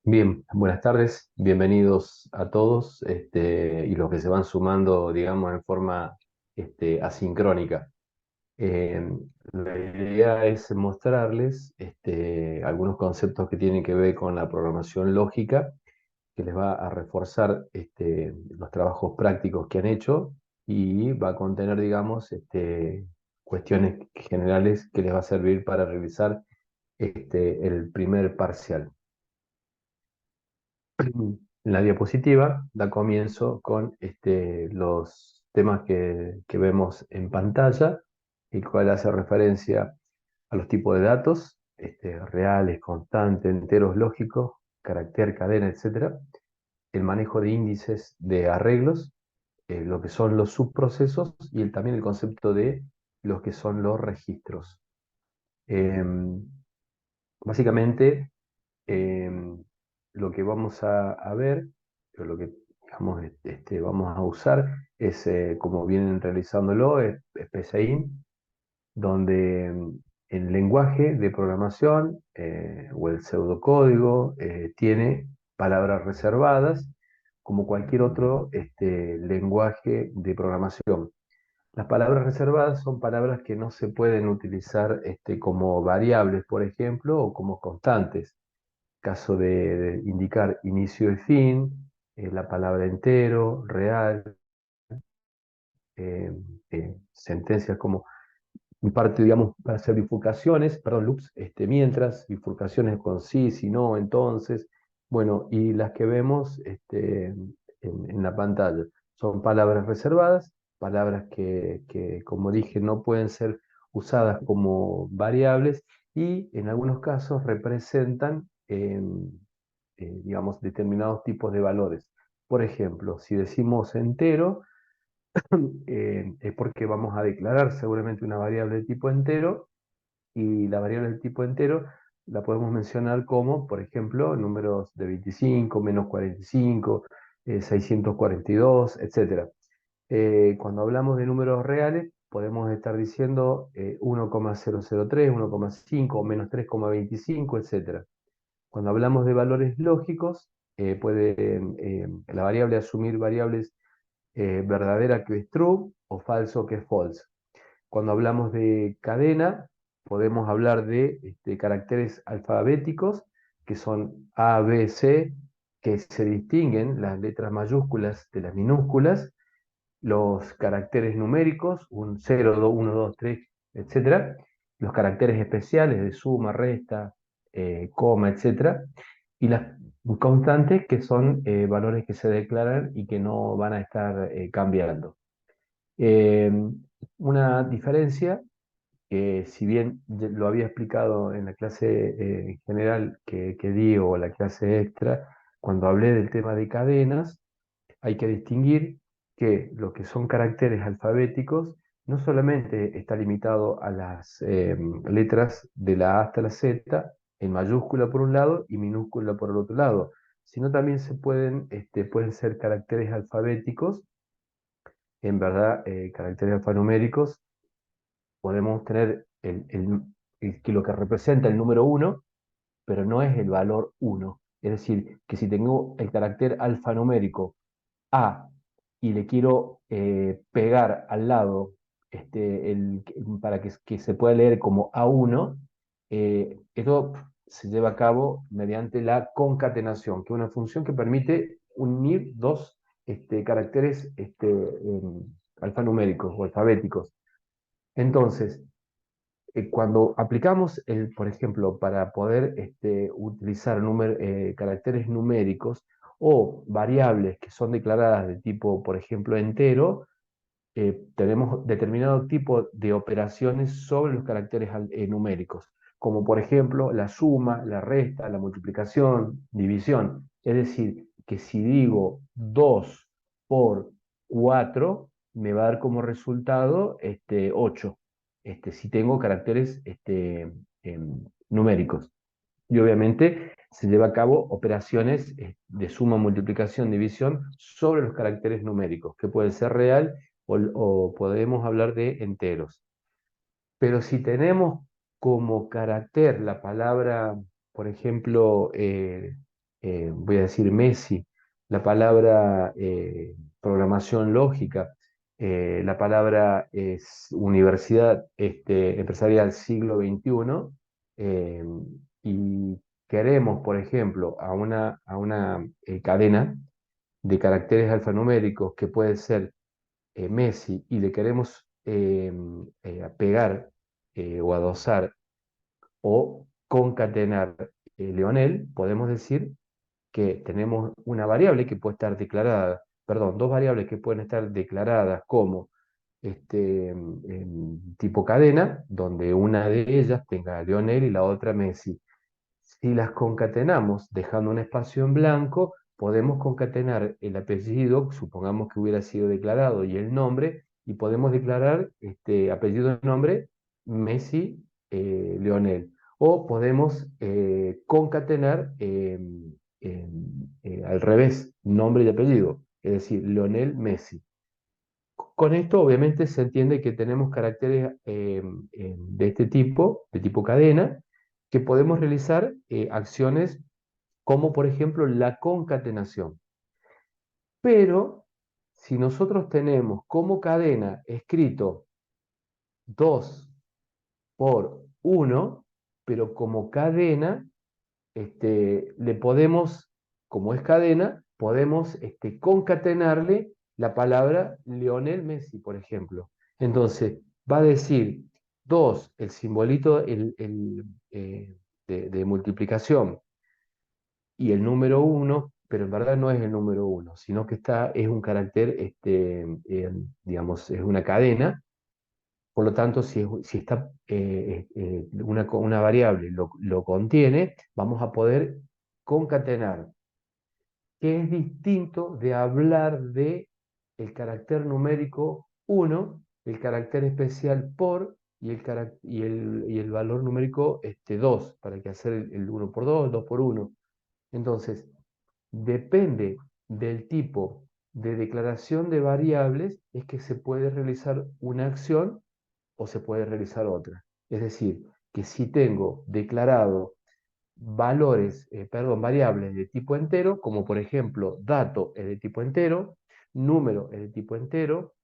Bien, buenas tardes, bienvenidos a todos y los que se van sumando, digamos, en forma asincrónica. Eh, la idea es mostrarles algunos conceptos que tienen que ver con la programación lógica, que les va a reforzar los trabajos prácticos que han hecho y va a contener, digamos, cuestiones generales que les va a servir para realizar el primer parcial. La diapositiva da comienzo con los temas que vemos en pantalla, el cual hace referencia a los tipos de datos, reales, constantes, enteros lógicos, carácter, cadena, etcétera, el manejo de índices de arreglos, lo que son los subprocesos y también el concepto de los que son los registros. Em, Básicamente, lo que vamos a ver, o lo que digamos, vamos a usar es, como vienen realizándolo, es PCIN, donde el lenguaje de programación o el pseudocódigo tiene palabras reservadas, como cualquier otro lenguaje de programación. Las palabras reservadas son palabras que no se pueden utilizar como variables, por ejemplo, o como constantes. Caso de indicar inicio y fin, la palabra entero, real, eh, sentencias como parte, digamos, para hacer bifurcaciones, perdón, loops, mientras, bifurcaciones con sí, si no, entonces, bueno, y las que vemos en la pantalla son palabras reservadas, palabras que, como dije, no pueden ser usadas como variables y en algunos casos representan, digamos, determinados tipos de valores. Por ejemplo, si decimos entero, es porque vamos a declarar seguramente una variable de tipo entero y la variable de tipo entero la podemos mencionar como, por ejemplo, números de 25, menos 45, 642, etcétera. Cuando hablamos de números reales, podemos estar diciendo 1,003, 1,5 o menos 3,25, etcétera. Cuando hablamos de valores lógicos, puede la variable asumir variables verdadera que es true o falso que es false. Cuando hablamos de cadena, podemos hablar de caracteres alfabéticos, que son A, B, C, que se distinguen las letras mayúsculas de las minúsculas, los caracteres numéricos, un 0, 2, 1, 2, 3, etcétera, los caracteres especiales de suma, resta, coma, etcétera, y las constantes, que son valores que se declaran y que no van a estar cambiando. Eh, una diferencia que, si bien lo había explicado en la clase general que di o la clase extra, cuando hablé del tema de cadenas, hay que distinguir que lo que son caracteres alfabéticos no solamente está limitado a las letras de la A hasta la Z, en mayúscula por un lado y minúscula por el otro lado, sino también pueden ser caracteres alfabéticos, en verdad, caracteres alfanuméricos. Podemos tener que lo que representa el número uno, pero no es el valor uno. Es decir, que si tengo el carácter alfanumérico A y le quiero pegar al lado para que se pueda leer como A1, esto se lleva a cabo mediante la concatenación, que es una función que permite unir dos caracteres alfanuméricos o alfabéticos. Entonces, cuando aplicamos, por ejemplo, para poder utilizar caracteres numéricos o variables que son declaradas de tipo, por ejemplo, entero, tenemos determinado tipo de operaciones sobre los caracteres numéricos, como por ejemplo la suma, la resta, la multiplicación, división. Es decir, que si digo 2 por 4 me va a dar como resultado 8, si tengo caracteres numéricos. Y obviamente se lleva a cabo operaciones de suma, multiplicación, división sobre los caracteres numéricos, que puede ser real o podemos hablar de enteros. Pero si tenemos como carácter la palabra, por ejemplo, voy a decir Messi, la palabra programación lógica, la palabra universidad empresarial siglo XXI, eh, y queremos, por ejemplo, a una cadena de caracteres alfanuméricos que puede ser Messi y le queremos pegar o adosar o concatenar Leonel, podemos decir que tenemos una variable que puede estar declarada, perdón, dos variables que pueden estar declaradas como tipo cadena, donde una de ellas tenga Leonel y la otra Messi. Si las concatenamos dejando un espacio en blanco, podemos concatenar el apellido, supongamos que hubiera sido declarado, y el nombre, y podemos declarar apellido y nombre Messi, Leonel. O podemos concatenar al revés, nombre y apellido, es decir, Leonel Messi. Con esto obviamente se entiende que tenemos caracteres de este tipo, de tipo cadena, que podemos realizar acciones como por ejemplo la concatenación. Pero si nosotros tenemos como cadena escrito 2 por 1, pero como cadena le podemos, como es cadena, podemos concatenarle la palabra Lionel Messi, por ejemplo. Entonces, va a decir 2 el simbolito de multiplicación, y el número 1, pero en verdad no es el número 1, sino que es un carácter, digamos, es una cadena. Por lo tanto, si está, una variable lo contiene, vamos a poder concatenar, que es distinto de hablar de el carácter numérico 1, el carácter especial por y el valor numérico 2, para que hacer el 1 por 2, el 2 por 1. Entonces, depende del tipo de declaración de variables, es que se puede realizar una acción o se puede realizar otra. Es decir, que si tengo declarado variables de tipo entero, como por ejemplo dato es de tipo entero, número es de tipo entero,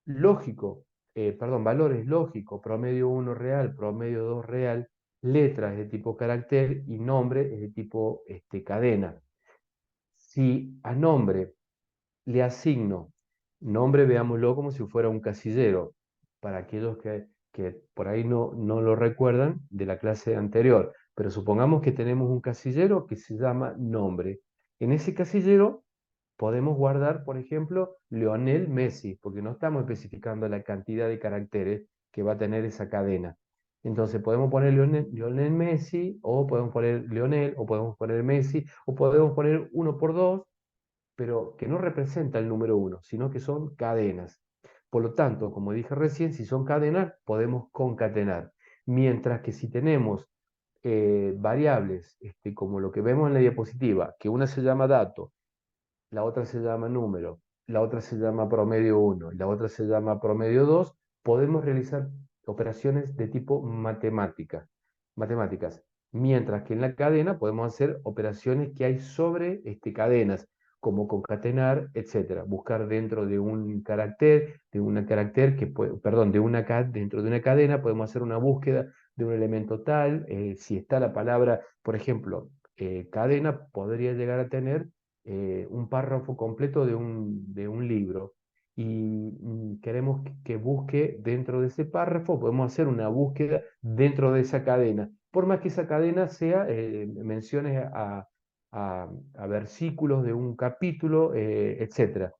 lógico, valores lógico, promedio 1 real, promedio 2 real, letra es de tipo carácter y nombre es de tipo cadena. Si a nombre le asigno nombre, veámoslo como si fuera un casillero, para aquellos que por ahí no lo recuerdan de la clase anterior, pero supongamos que tenemos un casillero que se llama nombre. En ese casillero podemos guardar, por ejemplo, Leonel Messi, porque no estamos especificando la cantidad de caracteres que va a tener esa cadena. Entonces podemos poner Leonel Messi, o podemos poner Leonel, o podemos poner Messi, o podemos poner 1 por 2, pero que no representa el número 1, sino que son cadenas. Por lo tanto, como dije recién, si son cadenas, podemos concatenar. Mientras que si tenemos variables, como lo que vemos en la diapositiva, que una se llama dato, la otra se llama número, la otra se llama promedio 1 y la otra se llama promedio 2, podemos realizar operaciones de tipo matemáticas, mientras que en la cadena podemos hacer operaciones que hay sobre cadenas, como concatenar, etcétera, buscar dentro de un carácter, dentro de una cadena podemos hacer una búsqueda de un elemento tal, si está la palabra, por ejemplo, cadena podría llegar a tener un párrafo completo de un libro, y queremos que busque dentro de ese párrafo, podemos hacer una búsqueda dentro de esa cadena, por más que esa cadena sea menciones a versículos de un capítulo, etcétera.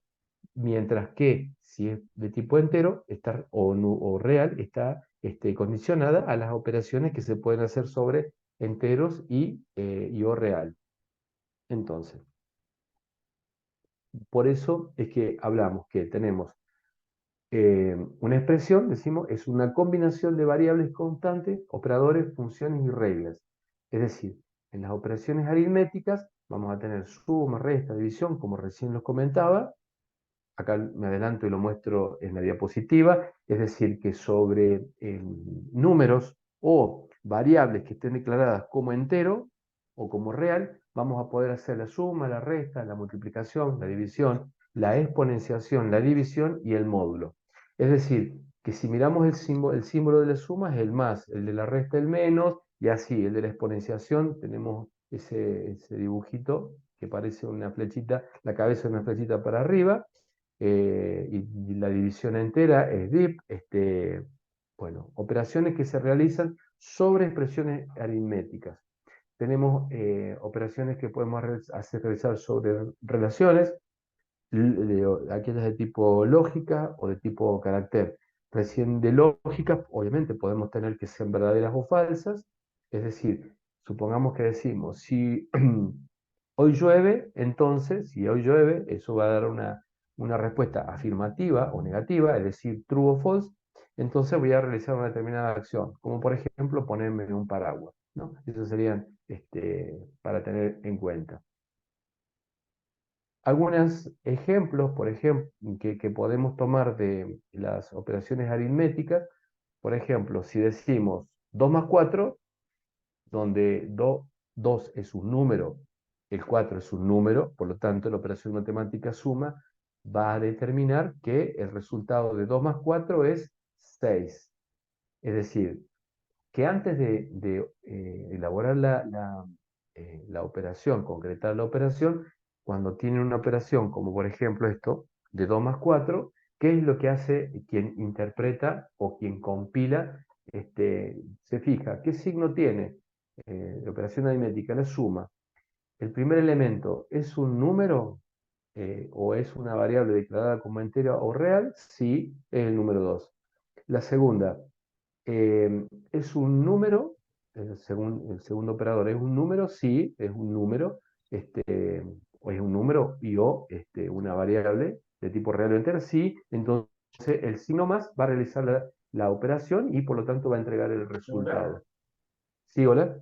Mientras que si es de tipo entero o real, está condicionada a las operaciones que se pueden hacer sobre enteros y o real. Entonces, por eso es que hablamos que tenemos una expresión, decimos, es una combinación de variables constantes, operadores, funciones y reglas. Es decir, en las operaciones aritméticas vamos a tener suma, resta, división, como recién los comentaba. Acá me adelanto y lo muestro en la diapositiva. Es decir, que sobre números o variables que estén declaradas como entero, o como real, vamos a poder hacer la suma, la resta, la multiplicación, la división, la exponenciación, la división y el módulo. Es decir, que si miramos el símbolo de la suma es el más, el de la resta el menos, y así, el de la exponenciación tenemos ese dibujito que parece una flechita, la cabeza de una flechita para arriba, y la división entera es DIP, bueno, operaciones que se realizan sobre expresiones aritméticas. Tenemos operaciones que podemos hacer realizar sobre relaciones, aquellas de tipo lógica o de tipo carácter. Recién de lógica, obviamente podemos tener que ser verdaderas o falsas, es decir, supongamos que decimos, si hoy llueve, entonces, si hoy llueve, eso va a dar una respuesta afirmativa o negativa, es decir, true o false, entonces voy a realizar una determinada acción, como por ejemplo ponerme en un paraguas, ¿no? Eso serían para tener en cuenta. Algunos ejemplos, por ejemplo, que podemos tomar de las operaciones aritméticas, por ejemplo, si decimos 2 más 4, donde 2 es un número, el 4 es un número, por lo tanto la operación matemática suma va a determinar que el resultado de 2 más 4 es 6. Es decir, que antes de elaborar la operación, concretar la operación, cuando tiene una operación como por ejemplo esto, de 2 más 4, ¿qué es lo que hace quien interpreta o quien compila? Se fija, ¿qué signo tiene la operación aritmética? La suma. El primer elemento es un número o es una variable declarada como entera o real, sí, es el número 2. La segunda, es un número, según el segundo operador, ¿es un número? Sí, es un número, o es un número y o una variable de tipo real o entera, sí, entonces el signo más va a realizar la operación y por lo tanto va a entregar el resultado. ¿Sí, hola?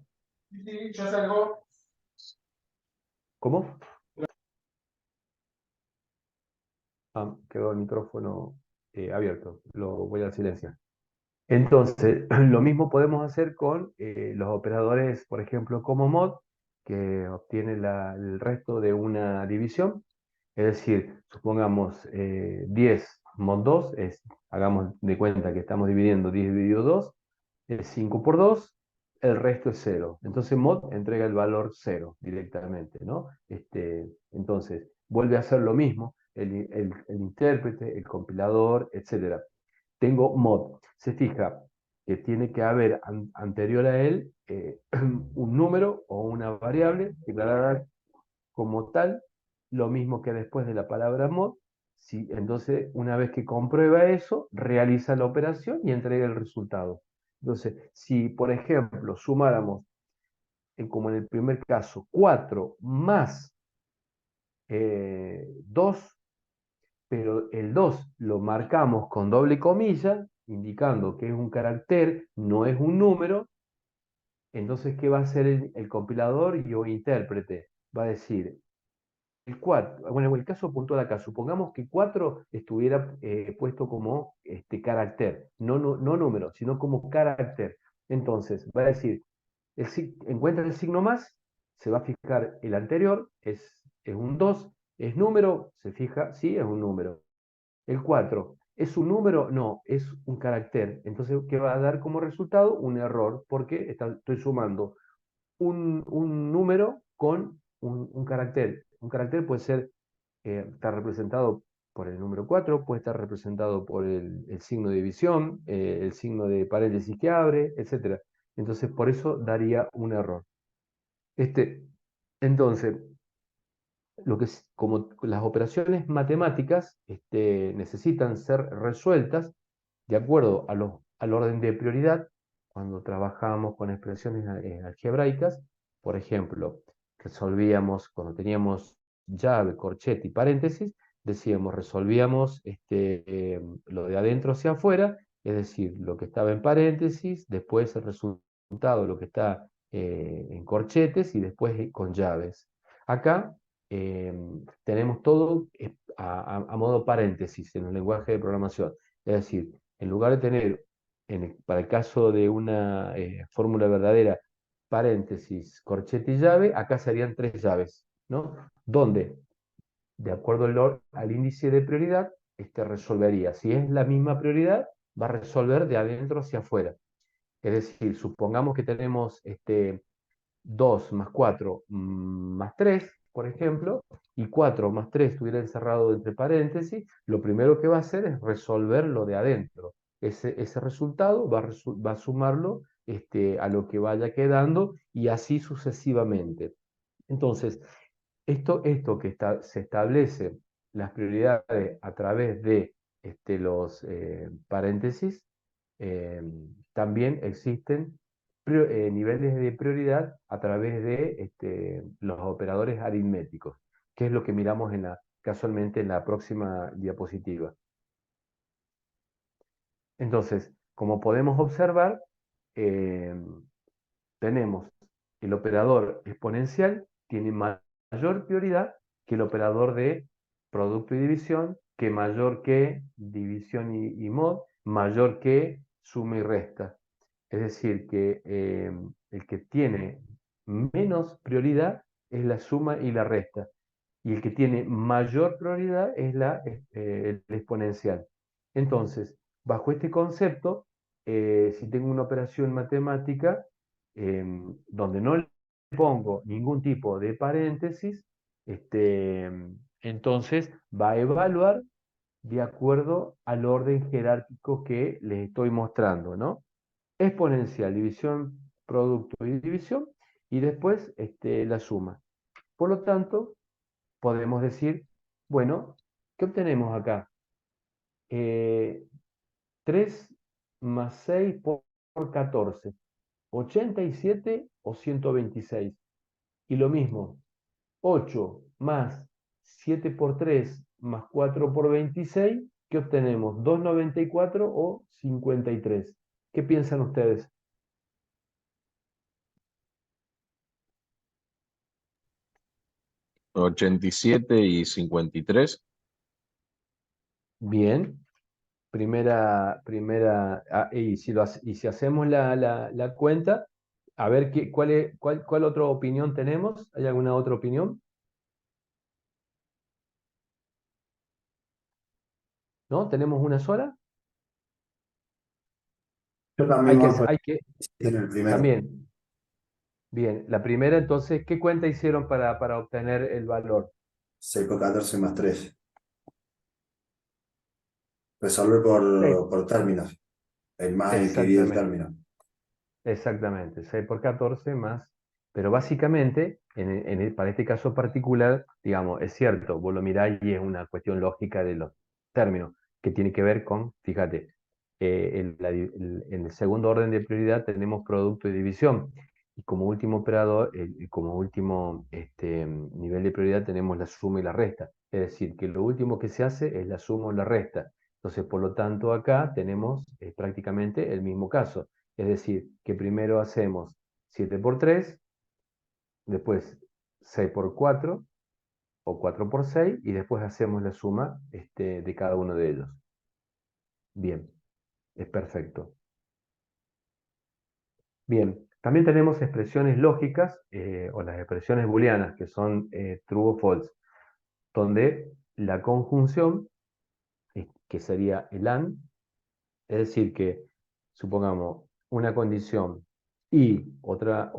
Sí, yo salgo. ¿Cómo? Ah, quedó el micrófono abierto, lo voy a silenciar. Entonces, lo mismo podemos hacer con los operadores, por ejemplo, como mod, que obtiene el resto de una división. Es decir, supongamos 10 mod 2, hagamos de cuenta que estamos dividiendo 10 dividido 2, es 5 por 2, el resto es 0. Entonces mod entrega el valor 0 directamente, ¿no? Entonces, vuelve a hacer lo mismo el intérprete, el compilador, etcétera. Tengo mod. Se fija que tiene que haber anterior a él un número o una variable declarada como tal, lo mismo que después de la palabra mod. Si, entonces, una vez que comprueba eso, realiza la operación y entrega el resultado. Entonces, si por ejemplo sumáramos, como en el primer caso, 4 más 2, pero el 2 lo marcamos con doble comilla, indicando que es un carácter, no es un número, entonces, ¿qué va a hacer el compilador y o intérprete? Va a decir, el 4, bueno, en el caso puntual acá, supongamos que 4 estuviera puesto como carácter, no número, sino como carácter. Entonces, va a decir, encuentra el signo más, se va a fijar el anterior, es un 2, es número, se fija, sí, es un número. El 4, ¿es un número? No, es un carácter. Entonces, ¿qué va a dar como resultado? Un error, porque estoy sumando un número con un carácter. Un carácter puede ser, está representado por el número 4, puede estar representado por el signo de división, el signo de paréntesis que abre, etc. Entonces, por eso daría un error. Este, entonces, como las operaciones matemáticas necesitan ser resueltas de acuerdo al orden de prioridad, cuando trabajamos con expresiones algebraicas, por ejemplo, resolvíamos, cuando teníamos llave, corchete y paréntesis, decíamos, resolvíamos lo de adentro hacia afuera, es decir, lo que estaba en paréntesis, después el resultado, lo que está en corchetes y después con llaves. Acá eh, tenemos todo a modo paréntesis en el lenguaje de programación. Es decir, en lugar de tener, para el caso de una fórmula verdadera, paréntesis, corchete y llave, acá serían 3 llaves, ¿no? Donde, de acuerdo al índice de prioridad, resolvería. Si es la misma prioridad, va a resolver de adentro hacia afuera. Es decir, supongamos que tenemos 2 más 4 más 3, por ejemplo, y 4 más 3 estuviera encerrado entre paréntesis, lo primero que va a hacer es resolver lo de adentro. Ese resultado va a sumarlo a lo que vaya quedando y así sucesivamente. Entonces, esto que se establece las prioridades a través de los paréntesis, eh, también existen niveles de prioridad a través de los operadores aritméticos, que es lo que miramos casualmente en la próxima diapositiva. Entonces, como podemos observar, eh, tenemos el operador exponencial, tiene mayor prioridad que el operador de producto y división, que mayor que división y mod, mayor que suma y resta. Es decir, que el que tiene menos prioridad es la suma y la resta. Y el que tiene mayor prioridad es el exponencial. Entonces, bajo este concepto, si tengo una operación matemática donde no le pongo ningún tipo de paréntesis, entonces va a evaluar de acuerdo al orden jerárquico que les estoy mostrando, ¿no? Exponencial, división, producto y división, y después la suma. Por lo tanto, podemos decir, bueno, ¿qué obtenemos acá? 3 más 6 por 14, 87 o 126. Y lo mismo, 8 más 7 por 3 más 4 por 26, ¿qué obtenemos? 294 o 53. ¿Qué piensan ustedes? 87 y 53. Bien, y si hacemos la cuenta, a ver cuál otra opinión tenemos. ¿Hay alguna otra opinión? ¿No? ¿Tenemos una sola? Yo Hay también que, voy por hay que, en el primero. también. Bien, la primera entonces, ¿qué cuenta hicieron para obtener el valor? 6 por 14 más 3. Resolver Sí, por términos. El más el que divide el exactamente. término. Exactamente, 6 por 14 más, pero básicamente, para este caso particular, digamos, es cierto, vos lo mirás y es una cuestión lógica de los términos, que tiene que ver con, fíjate, en el segundo orden de prioridad tenemos producto y división, y como último operador, como último nivel de prioridad tenemos la suma y la resta, es decir, que lo último que se hace es la suma o la resta. Entonces, por lo tanto, acá tenemos prácticamente el mismo caso. Es decir, que primero hacemos 7 por 3, después 6 por 4 o 4 por 6 y después hacemos la suma de cada uno de ellos. Bien, es perfecto. Bien, también tenemos expresiones lógicas o las expresiones booleanas que son true o false, donde la conjunción, que sería el AND, es decir, que supongamos una condición y otra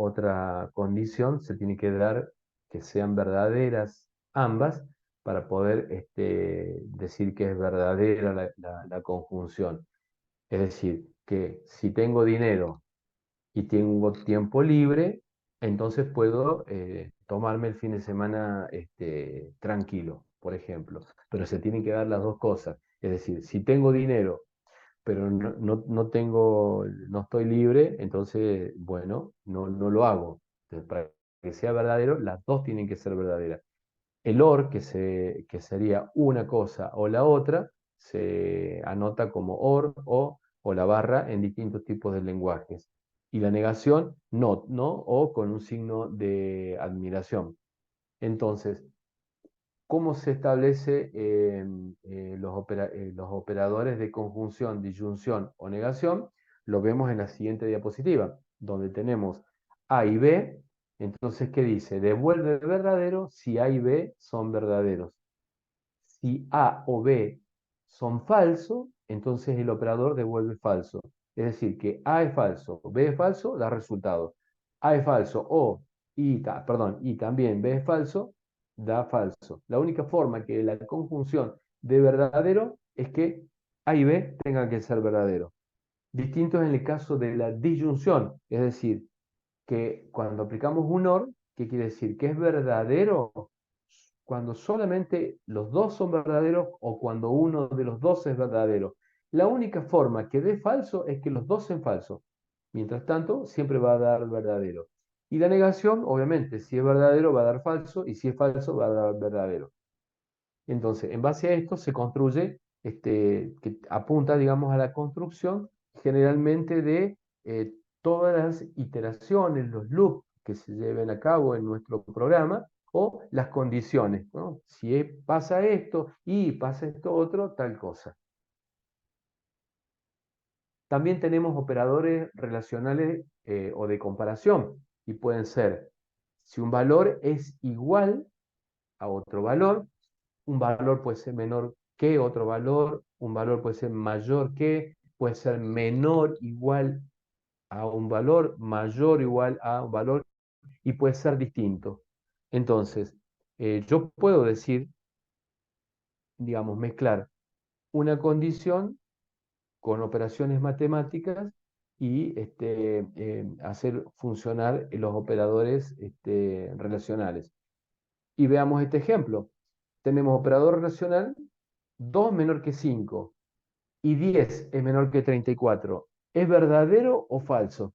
condición se tiene que dar que sean verdaderas ambas para poder decir que es verdadera la conjunción. Es decir, que si tengo dinero y tengo tiempo libre, entonces puedo tomarme el fin de semana tranquilo, por ejemplo. Pero se tienen que dar las dos cosas. Es decir, si tengo dinero pero no estoy libre, entonces, bueno, no lo hago. Entonces, para que sea verdadero, las dos tienen que ser verdaderas. El OR, que sería una cosa o la otra, se anota como OR o la barra en distintos tipos de lenguajes. Y la negación, no, o con un signo de admiración. Entonces, ¿cómo se establece los operadores de conjunción, disyunción o negación? Lo vemos en la siguiente diapositiva, donde tenemos A y B. Entonces, ¿qué dice? Devuelve verdadero si A y B son verdaderos. Si A o B son falsos, entonces el operador devuelve falso. Es decir, que A es falso, B es falso, da resultado. A es falso y también B es falso, da falso. La única forma que la conjunción de verdadero es que A y B tengan que ser verdaderos. Distinto es en el caso de la disyunción, es decir, que cuando aplicamos un OR, ¿qué quiere decir? Que es verdadero cuando solamente los dos son verdaderos o cuando uno de los dos es verdadero. La única forma que dé falso es que los dos sean falsos. Mientras tanto, siempre va a dar verdadero. Y la negación, obviamente, si es verdadero va a dar falso y si es falso va a dar verdadero. Entonces, en base a esto se construye, que apunta, digamos, a la construcción generalmente de todas las iteraciones, los loops que se lleven a cabo en nuestro programa o las condiciones, ¿no? Si pasa esto y pasa esto otro, tal cosa. También tenemos operadores relacionales o de comparación y pueden ser si un valor es igual a otro valor, un valor puede ser menor que otro valor, un valor puede ser mayor que, puede ser menor igual a un valor, mayor igual a un valor y puede ser distinto. Entonces, yo puedo decir, digamos, mezclar una condición con operaciones matemáticas y hacer funcionar los operadores relacionales. Y veamos este ejemplo. Tenemos operador relacional 2 menor que 5 y 10 es menor que 34. ¿Es verdadero o falso?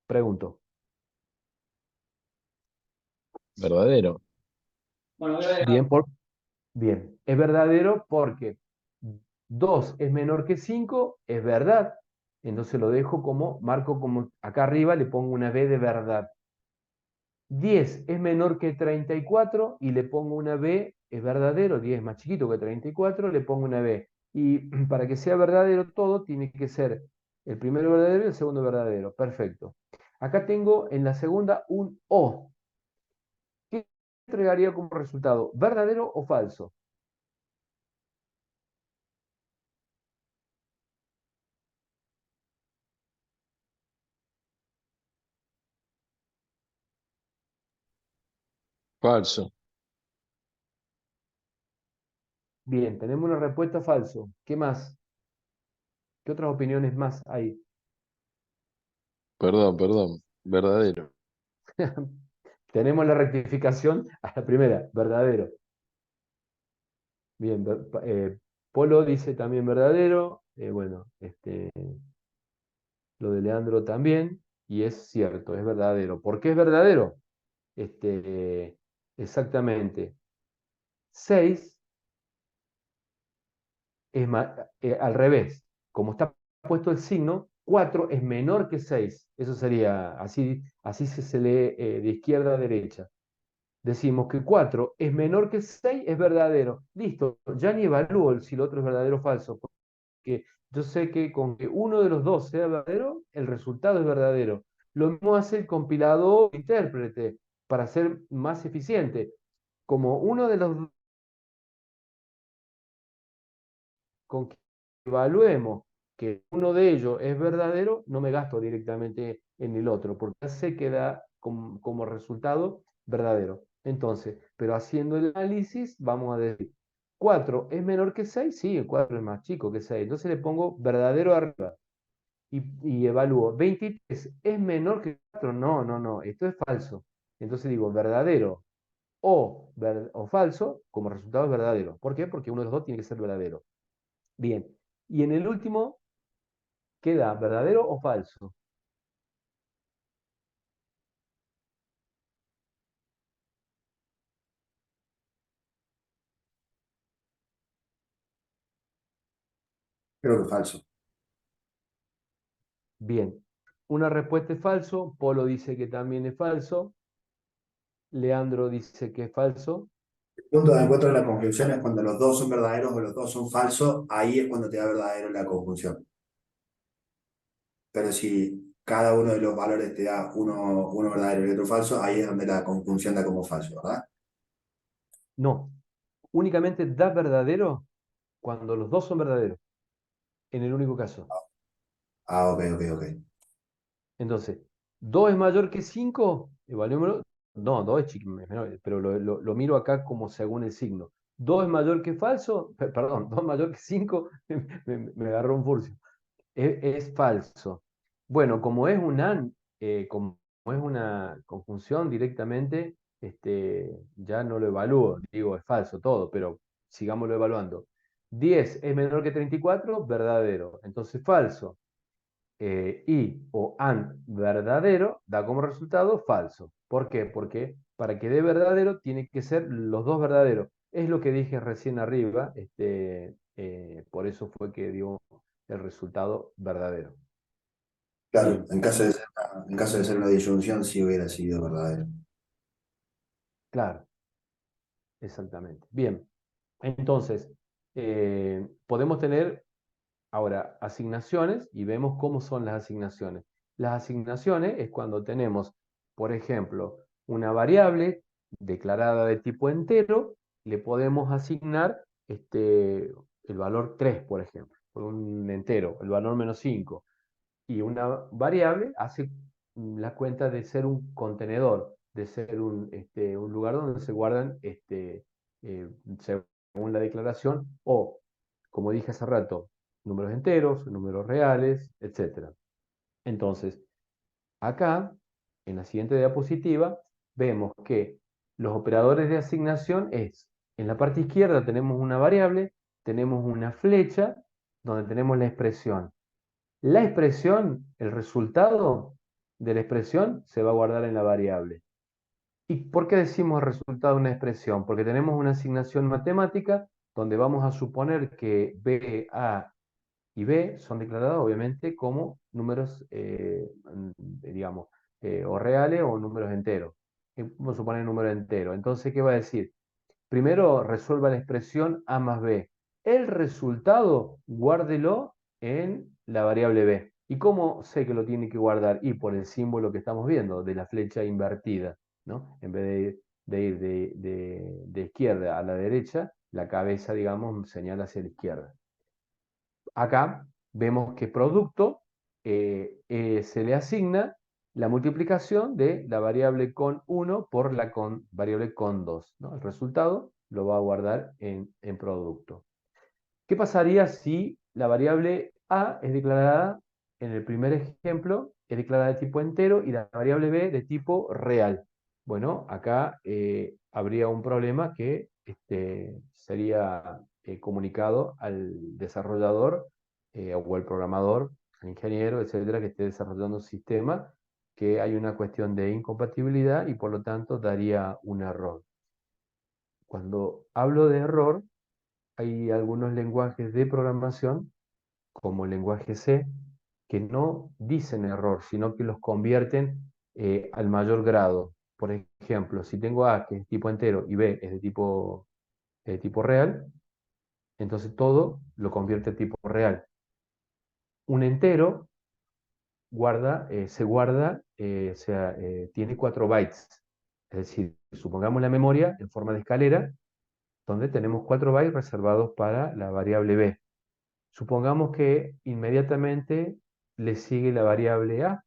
Pregunto. Verdadero. Bueno, Bien, bien. Es verdadero porque 2 es menor que 5, es verdad. Entonces lo dejo como, marco como acá arriba, le pongo una B de verdad. 10 es menor que 34 y le pongo una B, es verdadero, 10 es más chiquito que 34, le pongo una B. Y para que sea verdadero todo, tiene que ser el primero verdadero y el segundo verdadero. Perfecto. Acá tengo en la segunda un O. ¿Qué entregaría como resultado? ¿Verdadero o falso? Falso. Bien, tenemos una respuesta falso. ¿Qué más? ¿Qué otras opiniones más hay? Perdón. Verdadero. Tenemos la rectificación a la primera, verdadero. Bien, Polo dice también verdadero. Bueno, lo de Leandro también. Y es cierto, es verdadero. ¿Por qué es verdadero? Exactamente. 6 es al revés. Como está puesto el signo, 4 es menor que 6. Eso sería, así se lee de izquierda a derecha. Decimos que 4 es menor que 6, es verdadero. Listo, ya ni evalúo si el otro es verdadero o falso, porque yo sé que con que uno de los dos sea verdadero, el resultado es verdadero. Lo mismo hace el compilador o intérprete para ser más eficiente. Como uno de los dos, con que evaluemos que uno de ellos es verdadero, no me gasto directamente en el otro, porque ya sé que da como resultado verdadero. Entonces, pero haciendo el análisis, vamos a decir, 4 es menor que 6, sí, el 4 es más chico que 6, entonces le pongo verdadero arriba y evalúo, 23 es menor que 4, no, esto es falso. Entonces digo verdadero o falso, como resultado es verdadero. ¿Por qué? Porque uno de los dos tiene que ser verdadero. Bien, y en el último queda verdadero o falso. Creo que falso. Bien, una respuesta es falso, Polo dice que también es falso, Leandro dice que es falso, El punto de encuentro de la conjunción es cuando los dos son verdaderos o los dos son falsos, ahí es cuando te da verdadero la conjunción. Pero si cada uno de los valores te da uno verdadero y otro falso, ahí es donde la conjunción da como falso, ¿verdad? No, únicamente da verdadero cuando los dos son verdaderos, en el único caso. Ah, ok, ok, ok. Entonces, 2 es mayor que 5, evaluémoslo. No, 2 es menor, pero lo miro acá como según el signo. 2 es mayor que falso, perdón, 2 es mayor que 5, me agarró un furcio. Es falso. Bueno, como es un AND, como es una conjunción directamente, ya no lo evalúo, digo, es falso todo, pero sigámoslo evaluando. 10 es menor que 34, verdadero, entonces falso. Y o AND verdadero da como resultado falso. ¿Por qué? Porque para que dé verdadero tiene que ser los dos verdaderos. Es lo que dije recién arriba, por eso fue que dio el resultado verdadero. Claro, Bien, en caso de ser una disyunción, sí hubiera sido verdadero. claro, exactamente. Bien, entonces, podemos tener ahora asignaciones y vemos cómo son las asignaciones. Las asignaciones es cuando tenemos, por ejemplo, una variable declarada de tipo entero, le podemos asignar el valor 3, por ejemplo, por un entero, el valor -5. Y una variable hace la cuenta de ser un contenedor, de ser un lugar donde se guardan, eh, según la declaración, o, como dije hace rato, números enteros, números reales, etc. Entonces, acá, en la siguiente diapositiva, vemos que los operadores de asignación es, en la parte izquierda tenemos una variable, tenemos una flecha, donde tenemos la expresión. La expresión, el resultado de la expresión se va a guardar en la variable. ¿Y por qué decimos resultado de una expresión? Porque tenemos una asignación matemática donde vamos a suponer que B, A y B son declarados obviamente como números, digamos, o reales o números enteros. Vamos a suponer número entero. Entonces, ¿qué va a decir? Primero resuelva la expresión A más B. El resultado, guárdelo en la variable B. ¿Y cómo sé que lo tiene que guardar? Y por el símbolo que estamos viendo, de la flecha invertida, ¿no? En vez de ir de izquierda a la derecha, la cabeza, digamos, señala hacia la izquierda. Acá vemos que producto se le asigna la multiplicación de la variable con 1 por la variable con 2, ¿no? El resultado lo va a guardar en producto. ¿Qué pasaría si la variable A es declarada, en el primer ejemplo, es declarada de tipo entero y la variable B de tipo real? Bueno, acá habría un problema que sería comunicado al desarrollador o al programador, al ingeniero, etcétera, que esté desarrollando un sistema, que hay una cuestión de incompatibilidad y por lo tanto daría un error. Cuando hablo de error, hay algunos lenguajes de programación, como el lenguaje C, que no dicen error, sino que los convierten al mayor grado. Por ejemplo, si tengo A, que es tipo entero, y B es de tipo real, entonces todo lo convierte a tipo real. Un entero se guarda, tiene 4 bytes. Es decir, supongamos la memoria en forma de escalera, donde tenemos 4 bytes reservados para la variable B. Supongamos que inmediatamente le sigue la variable A,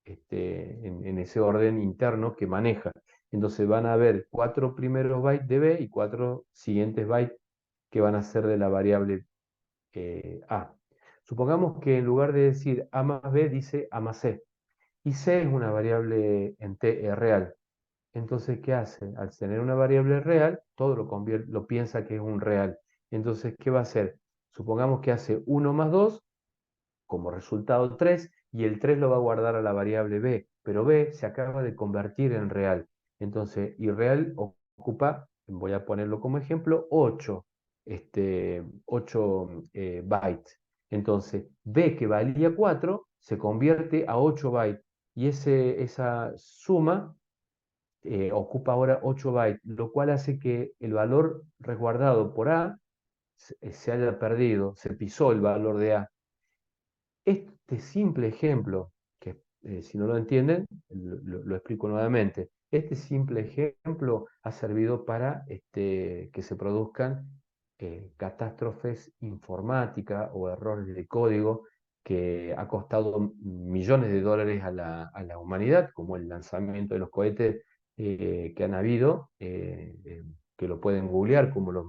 en ese orden interno que maneja. Entonces van a haber 4 primeros bytes de B y 4 siguientes bytes que van a ser de la variable A. Supongamos que en lugar de decir A más B, dice A más C. Y C es una variable real. Entonces, ¿qué hace? Al tener una variable real, todo lo piensa que es un real. Entonces, ¿qué va a hacer? Supongamos que hace 1 más 2 como resultado 3 y el 3 lo va a guardar a la variable B, pero B se acaba de convertir en real. Entonces, y real ocupa, voy a ponerlo como ejemplo, 8, 8 bytes. Entonces, B que valía 4 se convierte a 8 bytes y esa suma ocupa ahora 8 bytes, lo cual hace que el valor resguardado por A se haya perdido, se pisó el valor de A. Este simple ejemplo, que si no lo entienden, lo explico nuevamente. Este simple ejemplo ha servido para que se produzcan catástrofes informáticas o errores de código que ha costado millones de dólares a la humanidad, como el lanzamiento de los cohetes que han habido, que lo pueden googlear como los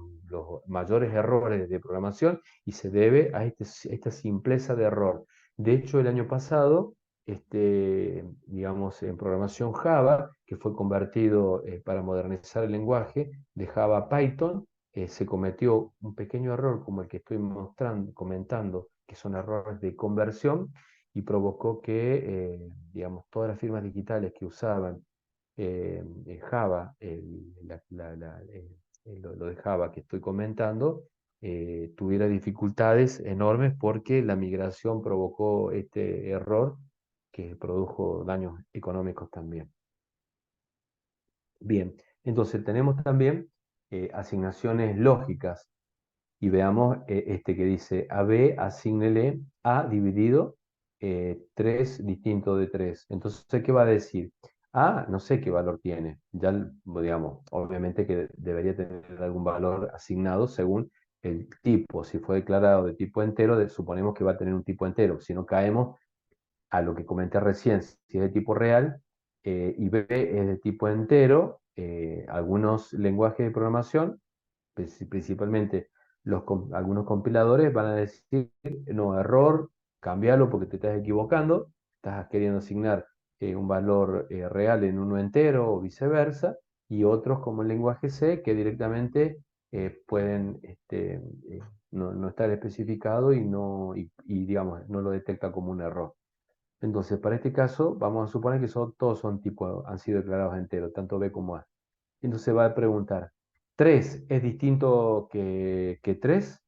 mayores errores de programación, y se debe a esta simpleza de error. De hecho, el año pasado, digamos, en programación Java, que fue convertido para modernizar el lenguaje de Java a Python, se cometió un pequeño error como el que estoy comentando, que son errores de conversión, y provocó que, digamos, todas las firmas digitales que usaban Java, lo de Java que estoy comentando, tuviera dificultades enormes porque la migración provocó este error que produjo daños económicos también. Bien, entonces tenemos también asignaciones lógicas, y veamos este que dice AB, asígnele A dividido 3 distinto de 3. Entonces, ¿qué va a decir? A, no sé qué valor tiene. Ya, digamos, obviamente que debería tener algún valor asignado según el tipo. Si fue declarado de tipo entero, suponemos que va a tener un tipo entero. Si no, caemos a lo que comenté recién, si es de tipo real y B es de tipo entero, algunos lenguajes de programación, principalmente algunos compiladores, van a decir, no, error, cambialo porque te estás equivocando, estás queriendo asignar un valor real en uno entero o viceversa, y otros como el lenguaje C que directamente pueden no estar especificado y, digamos, no lo detecta como un error. Entonces, para este caso, vamos a suponer que todos son tipo, han sido declarados enteros, tanto B como A. Entonces va a preguntar, ¿3 es distinto que 3?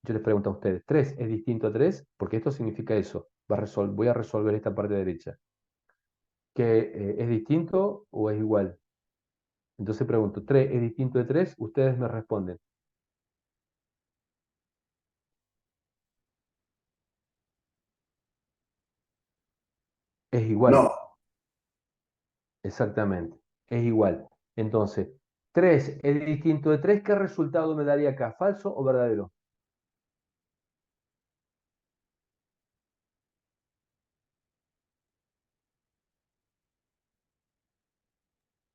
Yo les pregunto a ustedes, ¿3 es distinto a 3? Porque esto significa eso. Voy a resolver esta parte derecha. ¿Que es distinto o es igual? Entonces pregunto, ¿3 es distinto de 3? Ustedes me responden, es igual. No, Exactamente, es igual. Entonces, 3 es distinto de 3, ¿qué resultado me daría acá? ¿Falso o verdadero?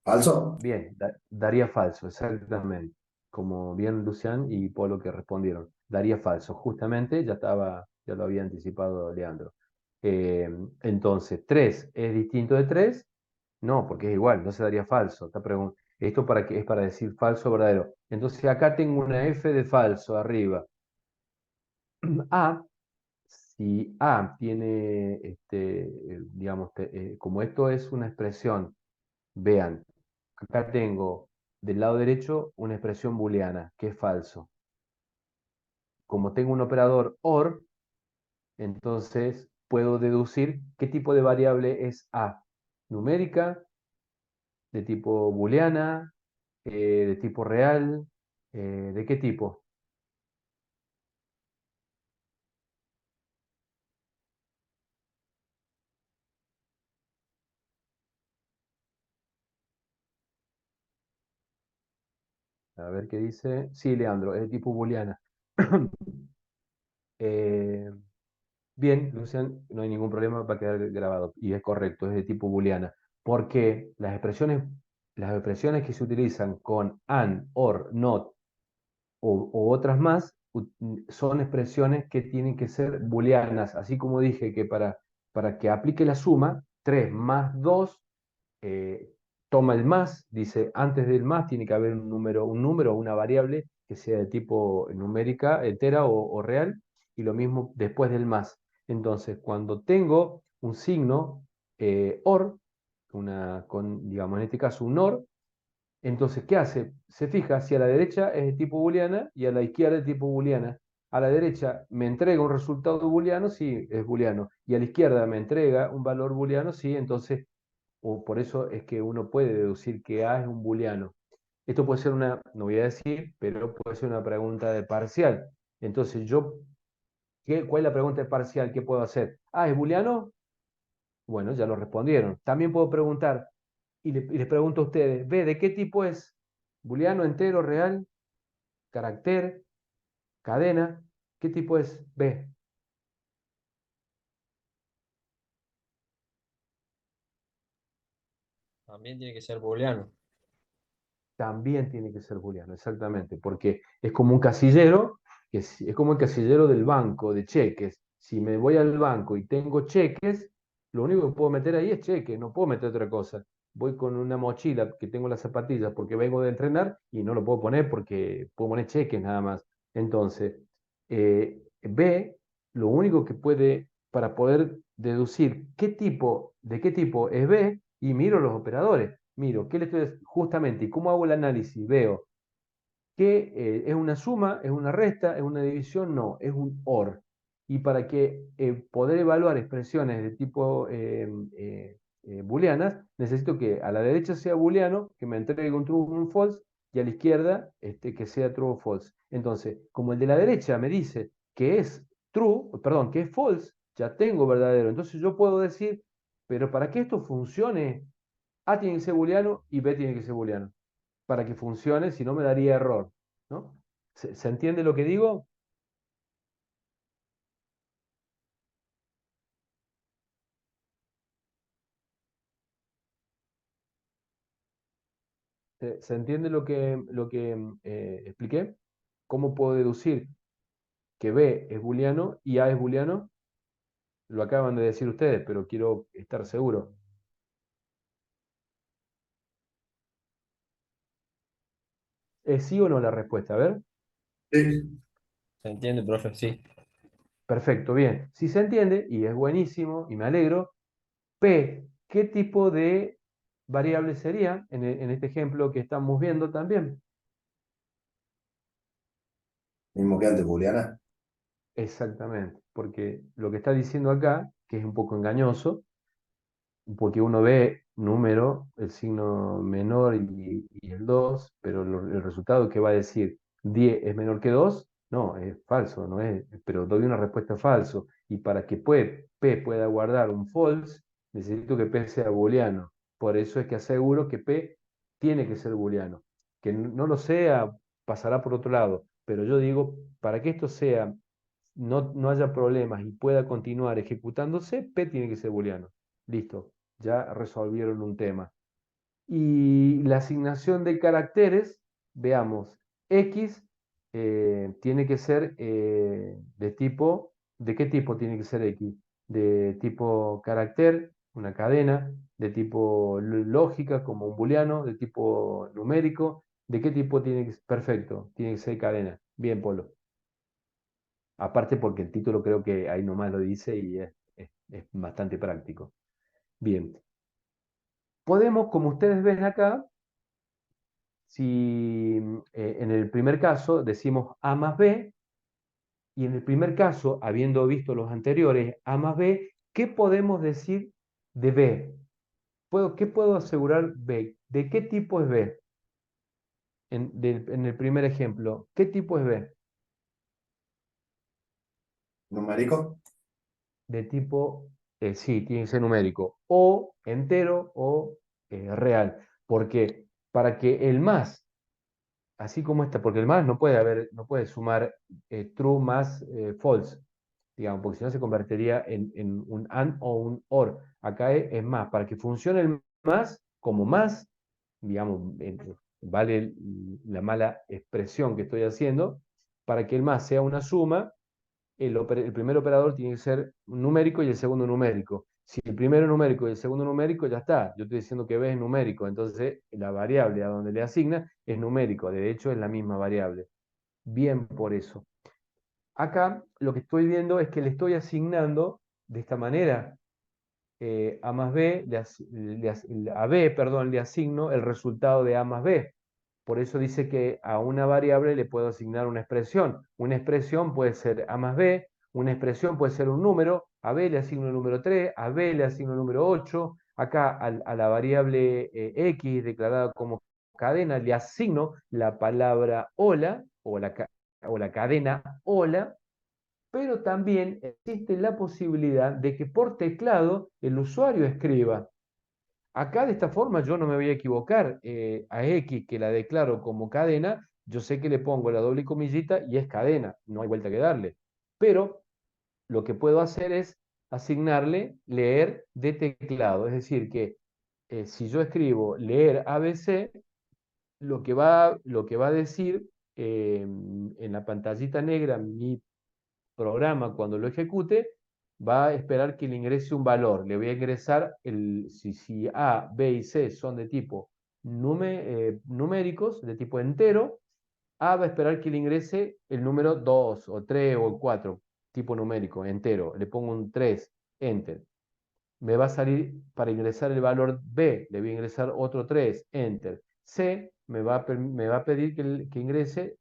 falso. Bien, daría falso, exactamente. Como bien Lucián y Polo que respondieron. Daría falso, justamente ya lo había anticipado Leandro. Eh, entonces, ¿3 es distinto de 3? No, porque es igual, no se daría falso. Esto para que, es para decir falso o verdadero. Entonces acá tengo una F de falso arriba. A, si A tiene, digamos, como esto es una expresión, vean, acá tengo del lado derecho una expresión booleana, que es falso. Como tengo un operador OR, entonces puedo deducir qué tipo de variable es A. Numérica, de tipo booleana, de tipo real, ¿de qué tipo? A ver qué dice. Sí, Leandro, es de tipo booleana. Eh, Bien, Lucian, no hay ningún problema, va a quedar grabado. Y es correcto, es de tipo booleana. Porque las expresiones que se utilizan con and, or, not o otras más son expresiones que tienen que ser booleanas. Así como dije que para que aplique la suma, 3 más 2 eh, toma el más, dice antes del más tiene que haber un número o una variable que sea de tipo numérica, entera o real, y lo mismo después del más. Entonces, cuando tengo un signo OR, digamos en este caso un OR, entonces, ¿qué hace? Se fija si a la derecha es de tipo booleana y a la izquierda es de tipo booleana. A la derecha me entrega un resultado booleano, sí, es booleano. Y a la izquierda me entrega un valor booleano, sí, entonces o por eso es que uno puede deducir que A es un booleano. Esto puede ser una, no voy a decir, pero puede ser una pregunta de parcial. Entonces ¿cuál es la pregunta de parcial? ¿Qué puedo hacer? ¿A es booleano? Bueno, ya lo respondieron. También puedo preguntar, y les pregunto a ustedes, B, ¿de qué tipo es? ¿Booleano, entero, real, carácter, cadena? ¿Qué tipo es B? También tiene que ser booleano. También tiene que ser booleano, exactamente, porque es como un casillero, es como el casillero del banco de cheques. Si me voy al banco y tengo cheques, lo único que puedo meter ahí es cheques, no puedo meter otra cosa. Voy con una mochila que tengo las zapatillas porque vengo de entrenar y no lo puedo poner porque puedo poner cheques nada más. Entonces, B, lo único que puede, para poder deducir de qué tipo es B, y miro los operadores. Miro, ¿qué le estoy justamente? ¿Y cómo hago el análisis? Veo que es una suma, es una resta, es una división, no, es un OR. Y para que poder evaluar expresiones de tipo booleanas, necesito que a la derecha sea booleano, que me entregue un true o un false, y a la izquierda que sea true o false. Entonces, como el de la derecha me dice que es true, perdón, que es false, ya tengo verdadero. Entonces yo puedo decir, pero para que esto funcione, A tiene que ser booleano y B tiene que ser booleano para que funcione, si no me daría error, ¿no? ¿Se entiende lo que digo? ¿Se entiende lo que expliqué? ¿Cómo puedo deducir que B es booleano y A es booleano? Lo acaban de decir ustedes, pero quiero estar seguro. ¿Es sí o no la respuesta? A ver. Sí. ¿Se entiende, profe? Sí. Perfecto, bien. Si se entiende, y es buenísimo, y me alegro, P, ¿qué tipo de variable sería en este ejemplo que estamos viendo también? Mismo que antes, booleana. Exactamente, porque lo que está diciendo acá, que es un poco engañoso, porque uno ve número, el signo menor y el 2, pero el resultado que va a decir 10 es menor que 2, no, es falso, no es, pero doy una respuesta falso. Y para que P pueda guardar un false, necesito que P sea booleano. Por eso es que aseguro que P tiene que ser booleano. Que no lo sea, pasará por otro lado. Pero yo digo, para que esto sea, no haya problemas y pueda continuar ejecutándose, P tiene que ser booleano. Listo, ya resolvieron un tema. Y la asignación de caracteres, veamos, X tiene que ser ¿de qué tipo tiene que ser X? De tipo carácter, una cadena, de tipo lógica, como un booleano, de tipo numérico, ¿de qué tipo tiene que ser? Perfecto, tiene que ser cadena. Bien, Polo. Aparte porque el título creo que ahí nomás lo dice y es bastante práctico. Bien, podemos, como ustedes ven acá, si en el primer caso decimos A más B, y en el primer caso, habiendo visto los anteriores, A más B, ¿qué podemos decir de B? ¿Qué puedo asegurar B? ¿De qué tipo es B? En el primer ejemplo, ¿qué tipo es B? Numérico. De tipo, sí, tiene que ser numérico, o entero o real, porque para que el más, así como está, porque el más no puede sumar true más false, digamos, porque si no se convertiría en un and o un or. Acá es más, para que funcione el más como más, digamos, vale la mala expresión que estoy haciendo, para que el más sea una suma, el primer operador tiene que ser un numérico y el segundo numérico. Si el primero es numérico y el segundo numérico, ya está. Yo estoy diciendo que B es numérico, entonces la variable a donde le asigna es numérico. De hecho, es la misma variable. Bien por eso. Acá lo que estoy viendo es que le estoy asignando de esta manera. A más B, a B, perdón, le asigno el resultado de A más B. Por eso dice que a una variable le puedo asignar una expresión. Una expresión puede ser A más B, una expresión puede ser un número, a B le asigno el número 3, a B le asigno el número 8, Acá a la variable X declarada como cadena le asigno la palabra hola o la cadena hola, pero también existe la posibilidad de que por teclado el usuario escriba. Acá de esta forma yo no me voy a equivocar. A X que la declaro como cadena, yo sé que le pongo la doble comillita y es cadena, no hay vuelta que darle. Pero lo que puedo hacer es asignarle leer de teclado. Es decir, que si yo escribo leer ABC, lo que va a decir en la pantallita negra mi programa cuando lo ejecute, va a esperar que le ingrese un valor. Le voy a ingresar, si A, B y C son de tipo numéricos, de tipo entero, A va a esperar que le ingrese el número 2 o 3 o 4, tipo numérico, entero. Le pongo un 3, enter. Me va a salir para ingresar el valor B, le voy a ingresar otro 3, enter. C me va a pedir que ingrese,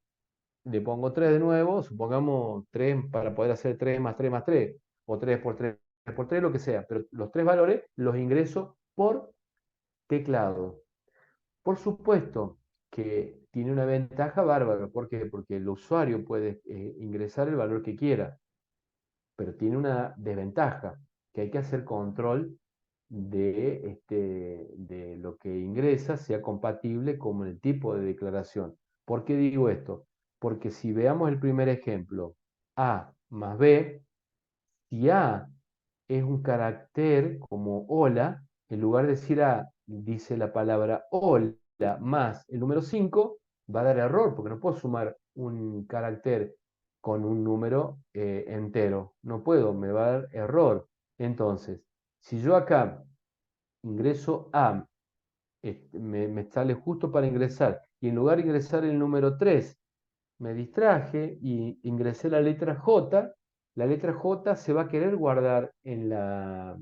le pongo 3 de nuevo, supongamos 3 para poder hacer 3 más 3 más 3, o 3 por 3, lo que sea, pero los tres valores los ingreso por teclado. Por supuesto que tiene una ventaja bárbara. ¿Por qué? Porque el usuario puede ingresar el valor que quiera, pero tiene una desventaja, que hay que hacer control de lo que ingresa sea compatible con el tipo de declaración. ¿Por qué digo esto? Porque si veamos el primer ejemplo, A más B, si A es un carácter como hola, en lugar de decir A, dice la palabra hola más el número 5, va a dar error, porque no puedo sumar un carácter con un número entero. No puedo, me va a dar error. Entonces, si yo acá ingreso A, me sale justo para ingresar, y en lugar de ingresar el número 3, me distraje y ingresé la letra J se va a querer guardar en la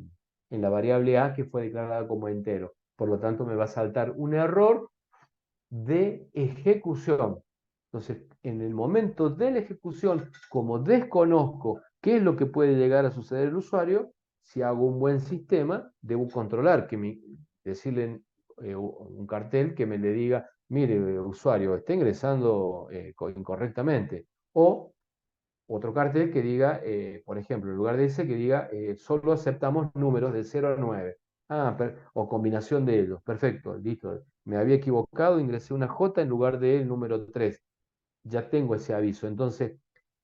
variable A que fue declarada como entero. Por lo tanto, me va a saltar un error de ejecución. Entonces, en el momento de la ejecución, como desconozco qué es lo que puede llegar a suceder al usuario, si hago un buen sistema, debo controlar, decirle un cartel que me le diga, mire, usuario, está ingresando incorrectamente. O otro cartel que diga, por ejemplo, en lugar de ese, que diga, solo aceptamos números de 0 a 9. O combinación de ellos. Perfecto, listo. Me había equivocado, ingresé una J en lugar del número 3. Ya tengo ese aviso. Entonces,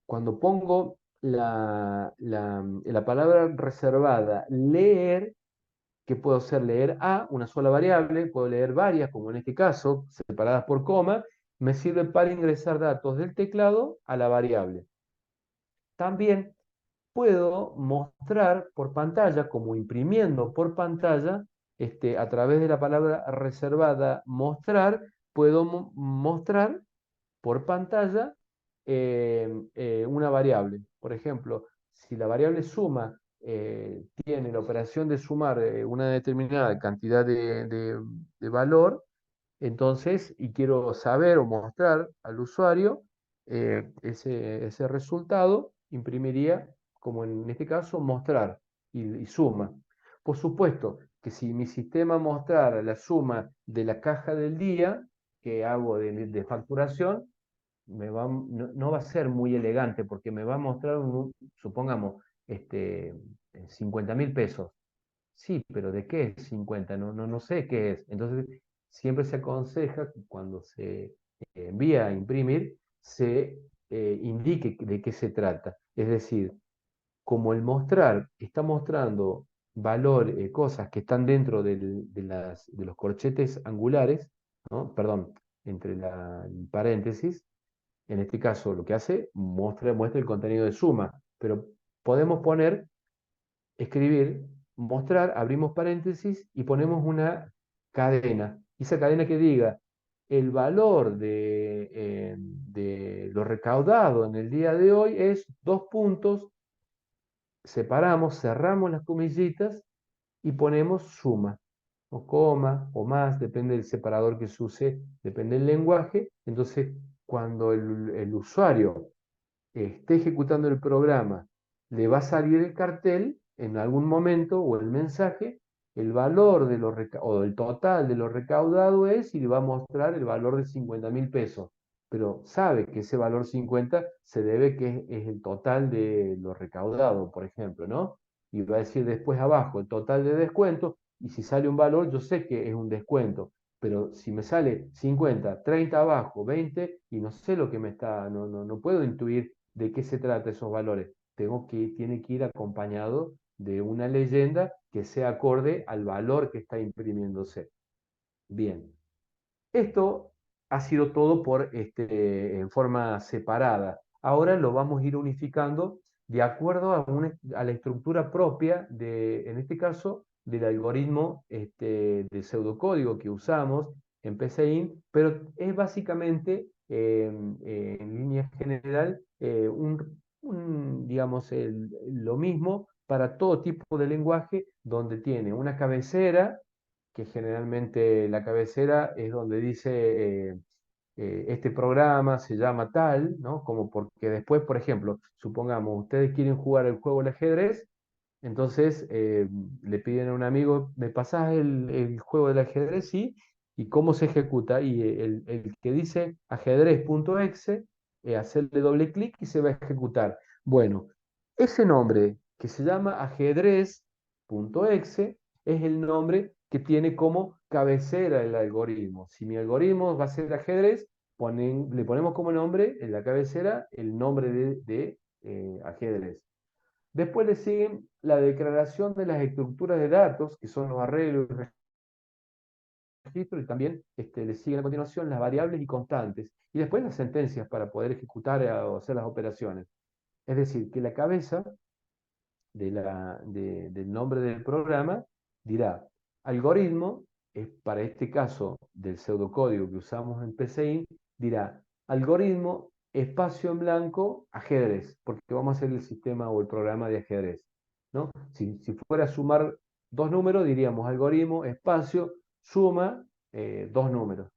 cuando pongo la palabra reservada, leer, que puedo hacer leer A, una sola variable, puedo leer varias, como en este caso, separadas por coma, me sirve para ingresar datos del teclado a la variable. También puedo mostrar por pantalla, como imprimiendo por pantalla, a través de la palabra reservada mostrar, puedo mostrar por pantalla una variable. Por ejemplo, si la variable suma tiene la operación de sumar una determinada cantidad de valor, entonces, y quiero saber o mostrar al usuario ese resultado, imprimiría, como en este caso, mostrar y suma. Por supuesto que si mi sistema mostrara la suma de la caja del día que hago de facturación, no va a ser muy elegante porque me va a mostrar, supongamos, 50.000 pesos. Sí, pero ¿de qué es 50? No sé qué es. Entonces, siempre se aconseja que cuando se envía a imprimir, se indique de qué se trata. Es decir, como el mostrar está mostrando cosas que están dentro de los corchetes angulares, ¿no? Perdón, entre el paréntesis, en este caso lo que hace, muestra el contenido de suma, pero podemos escribir, mostrar, abrimos paréntesis y ponemos una cadena. Y esa cadena que diga el valor de lo recaudado en el día de hoy es 2 puntos, separamos, cerramos las comillitas y ponemos suma, o coma, o más, depende del separador que se use, depende del lenguaje. Entonces, cuando el usuario esté ejecutando el programa, le va a salir el cartel en algún momento o el mensaje el valor de o el total de lo recaudado es y le va a mostrar el valor de 50.000 pesos. Pero sabe que ese valor 50 se debe que es el total de lo recaudado, por ejemplo, ¿no? Y va a decir después abajo el total de descuento, y si sale un valor, yo sé que es un descuento, pero si me sale 50, 30 abajo, 20, y no sé lo que me está, no puedo intuir de qué se trata esos valores. Tiene que ir acompañado de una leyenda que sea acorde al valor que está imprimiéndose. Bien, esto ha sido todo en forma separada. Ahora lo vamos a ir unificando de acuerdo a la estructura propia en este caso, del algoritmo de pseudocódigo que usamos en PCInt, pero es básicamente, en línea general, digamos, lo mismo para todo tipo de lenguaje, donde tiene una cabecera, que generalmente la cabecera es donde dice este programa se llama tal, ¿no? Como porque después, por ejemplo, supongamos, ustedes quieren jugar el juego del ajedrez, entonces le piden a un amigo, ¿me pasás el juego del ajedrez? Sí, ¿y cómo se ejecuta? Y el que dice ajedrez.exe, hacerle doble clic y se va a ejecutar. Bueno, ese nombre que se llama ajedrez.exe es el nombre que tiene como cabecera el algoritmo. Si mi algoritmo va a ser ajedrez, le ponemos como nombre en la cabecera el nombre de ajedrez. Después le siguen la declaración de las estructuras de datos, que son los arreglos y registros, y también le siguen a continuación las variables y constantes, y después las sentencias para poder ejecutar o hacer las operaciones. Es decir, que la cabeza del nombre del programa dirá algoritmo, para este caso del pseudocódigo que usamos en PCInt, dirá algoritmo espacio en blanco ajedrez, porque vamos a hacer el sistema o el programa de ajedrez, ¿no? Si fuera a sumar dos números, diríamos algoritmo espacio suma dos números.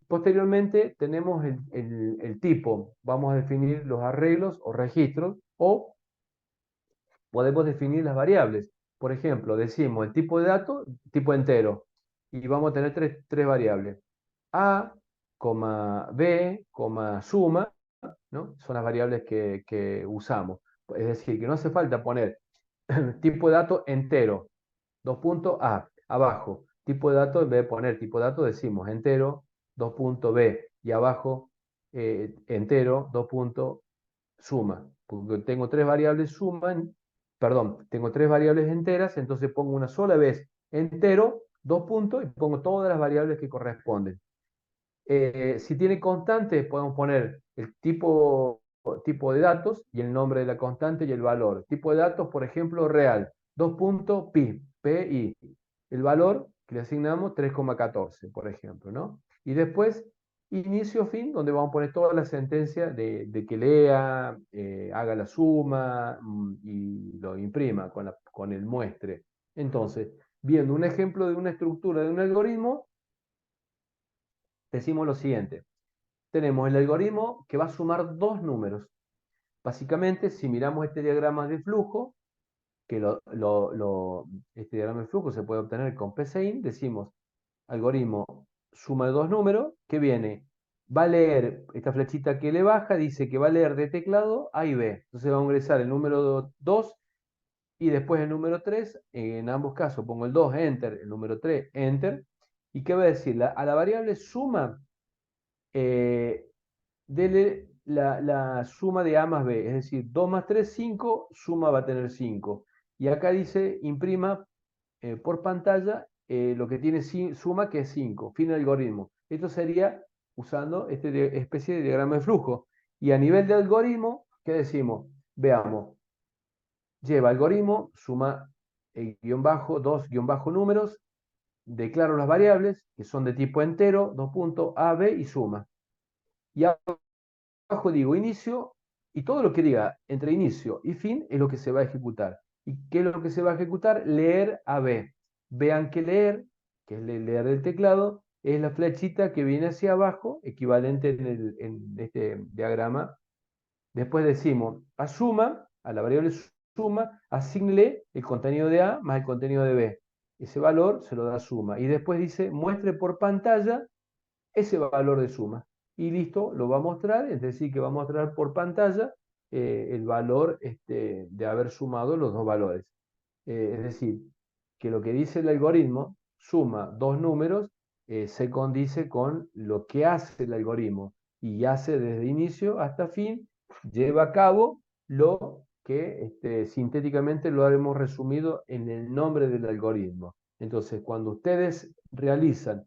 Posteriormente tenemos el tipo, vamos a definir los arreglos o registros, o podemos definir las variables. Por ejemplo, decimos el tipo de dato, tipo entero, y vamos a tener tres variables. A, B, suma, ¿no? Son las variables que usamos. Es decir, que no hace falta poner tipo de dato entero, dos puntos A, abajo. Tipo de dato, en vez de poner tipo de dato, decimos entero, dos puntos B, y abajo entero, dos puntos suma. Porque tengo tres variables suman, perdón, tengo tres variables enteras, entonces pongo una sola vez entero, dos puntos, y pongo todas las variables que corresponden. Si tiene constantes, podemos poner el tipo de datos y el nombre de la constante y el valor. Tipo de datos, por ejemplo, real, dos puntos pi, pi. El valor que le asignamos, 3,14, por ejemplo, ¿no? Y después, inicio, fin, donde vamos a poner toda la sentencia de que lea, haga la suma y lo imprima con el muestre. Entonces, viendo un ejemplo de una estructura de un algoritmo, decimos lo siguiente. Tenemos el algoritmo que va a sumar dos números. Básicamente, si miramos este diagrama de flujo, que este diagrama de flujo se puede obtener con PCInt, decimos algoritmo suma de dos números, que viene, va a leer, esta flechita que le baja, dice que va a leer de teclado A y B. Entonces va a ingresar el número 2 y después el número 3, en ambos casos pongo el 2, enter, el número 3, enter. ¿Y qué va a decir? A la variable suma, dele la suma de A más B, es decir, 2 más 3, 5, suma va a tener 5. Y acá dice, imprima por pantalla lo que tiene suma, que es 5, fin del algoritmo. Esto sería usando esta especie de diagrama de flujo. Y a nivel de algoritmo, ¿qué decimos? Veamos, lleva algoritmo, suma guión bajo, dos guión bajo números, declaro las variables, que son de tipo entero, dos puntos, A, B y suma. Y abajo digo inicio, y todo lo que diga entre inicio y fin es lo que se va a ejecutar. ¿Y qué es lo que se va a ejecutar? Leer a B. Vean que leer, que es leer del teclado, es la flechita que viene hacia abajo, equivalente en este diagrama. Después decimos a suma, a la variable suma, asignle el contenido de A más el contenido de B. ese valor se lo da suma. Y después dice, muestre por pantalla ese valor de suma. Y listo, lo va a mostrar, es decir, que va a mostrar por pantalla el valor de haber sumado los dos valores. Es decir, que lo que dice el algoritmo, suma dos números, se condice con lo que hace el algoritmo y hace desde inicio hasta fin, lleva a cabo lo que sintéticamente lo hemos resumido en el nombre del algoritmo. Entonces, cuando ustedes realizan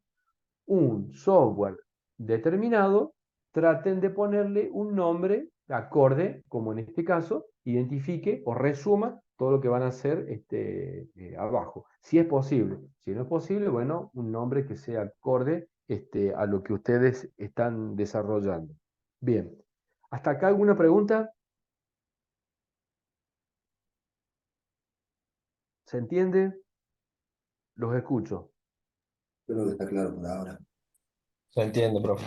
un software determinado, traten de ponerle un nombre acorde, como en este caso, identifique o resuma todo lo que van a hacer abajo. Si es posible. Si no es posible, bueno, un nombre que sea acorde a lo que ustedes están desarrollando. Bien. ¿Hasta acá alguna pregunta? ¿Se entiende? Los escucho. Creo que está claro por ahora. Se entiende, profe.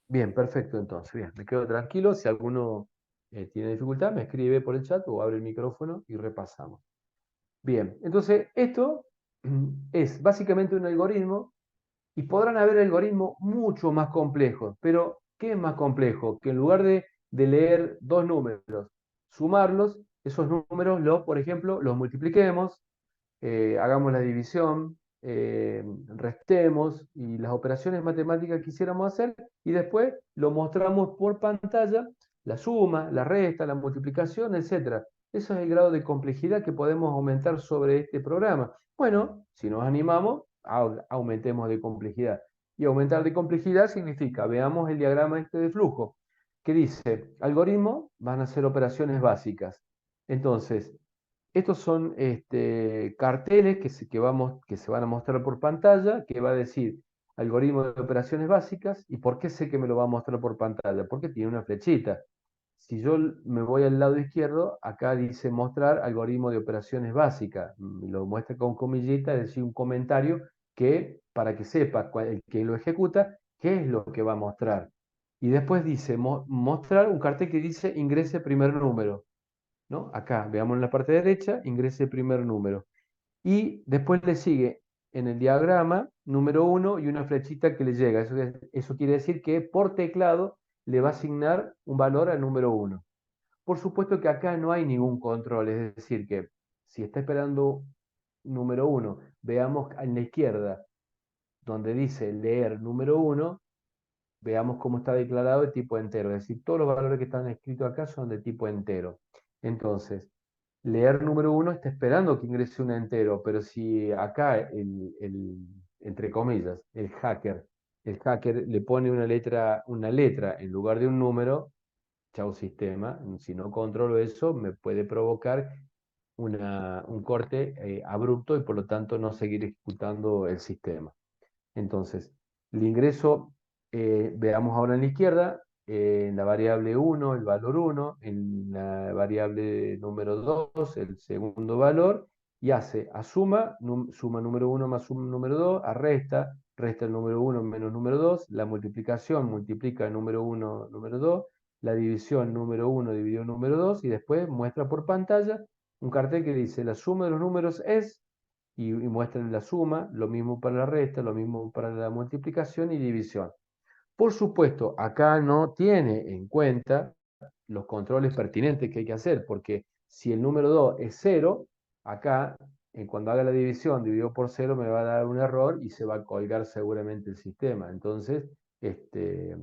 Bien, perfecto entonces. Bien, me quedo tranquilo. Si alguno tiene dificultad, me escribe por el chat o abre el micrófono y repasamos. Bien, entonces esto es básicamente un algoritmo y podrán haber algoritmos mucho más complejos, pero ¿qué es más complejo? Que en lugar de leer dos números, sumarlos, esos números, por ejemplo, los multipliquemos, hagamos la división, restemos y las operaciones matemáticas que quisiéramos hacer y después lo mostramos por pantalla, la suma, la resta, la multiplicación, etcétera. Eso es el grado de complejidad que podemos aumentar sobre este programa. Bueno, si nos animamos, aumentemos de complejidad. Y aumentar de complejidad significa, veamos el diagrama de flujo, que dice, algoritmo van a ser operaciones básicas. Entonces, estos son carteles que se van a mostrar por pantalla, que va a decir algoritmo de operaciones básicas. ¿Y por qué sé que me lo va a mostrar por pantalla? Porque tiene una flechita. Si yo me voy al lado izquierdo, acá dice mostrar algoritmo de operaciones básicas. Lo muestra con comillita, es decir, un comentario que para que sepa el que lo ejecuta, qué es lo que va a mostrar. Y después dice mostrar un cartel que dice ingrese primer número. ¿No? Acá, veamos en la parte derecha, ingrese el primer número. Y después le sigue en el diagrama número 1 y una flechita que le llega. Eso quiere decir que por teclado le va a asignar un valor al número 1. Por supuesto que acá no hay ningún control, es decir, que si está esperando número 1, veamos en la izquierda, donde dice leer número 1, veamos cómo está declarado de tipo entero. Es decir, todos los valores que están escritos acá son de tipo entero. Entonces, leer número 1 está esperando que ingrese un entero, pero si acá, entre comillas, el hacker le pone una letra en lugar de un número, chau sistema, si no controlo eso, me puede provocar un corte abrupto y por lo tanto no seguir ejecutando el sistema. Entonces, el ingreso, veamos ahora en la izquierda, en la variable 1, el valor 1, en la variable número 2, el segundo valor, y hace a suma, suma número 1 más suma número 2, a resta, resta el número 1 menos número 2, la multiplicación multiplica el número 1, número 2, la división número 1 dividido número 2, y después muestra por pantalla un cartel que dice la suma de los números es y muestran la suma, lo mismo para la resta, lo mismo para la multiplicación y división. Por supuesto, acá no tiene en cuenta los controles pertinentes que hay que hacer, porque si el número 2 es 0, acá, cuando haga la división dividido por 0, me va a dar un error y se va a colgar seguramente el sistema. Entonces, este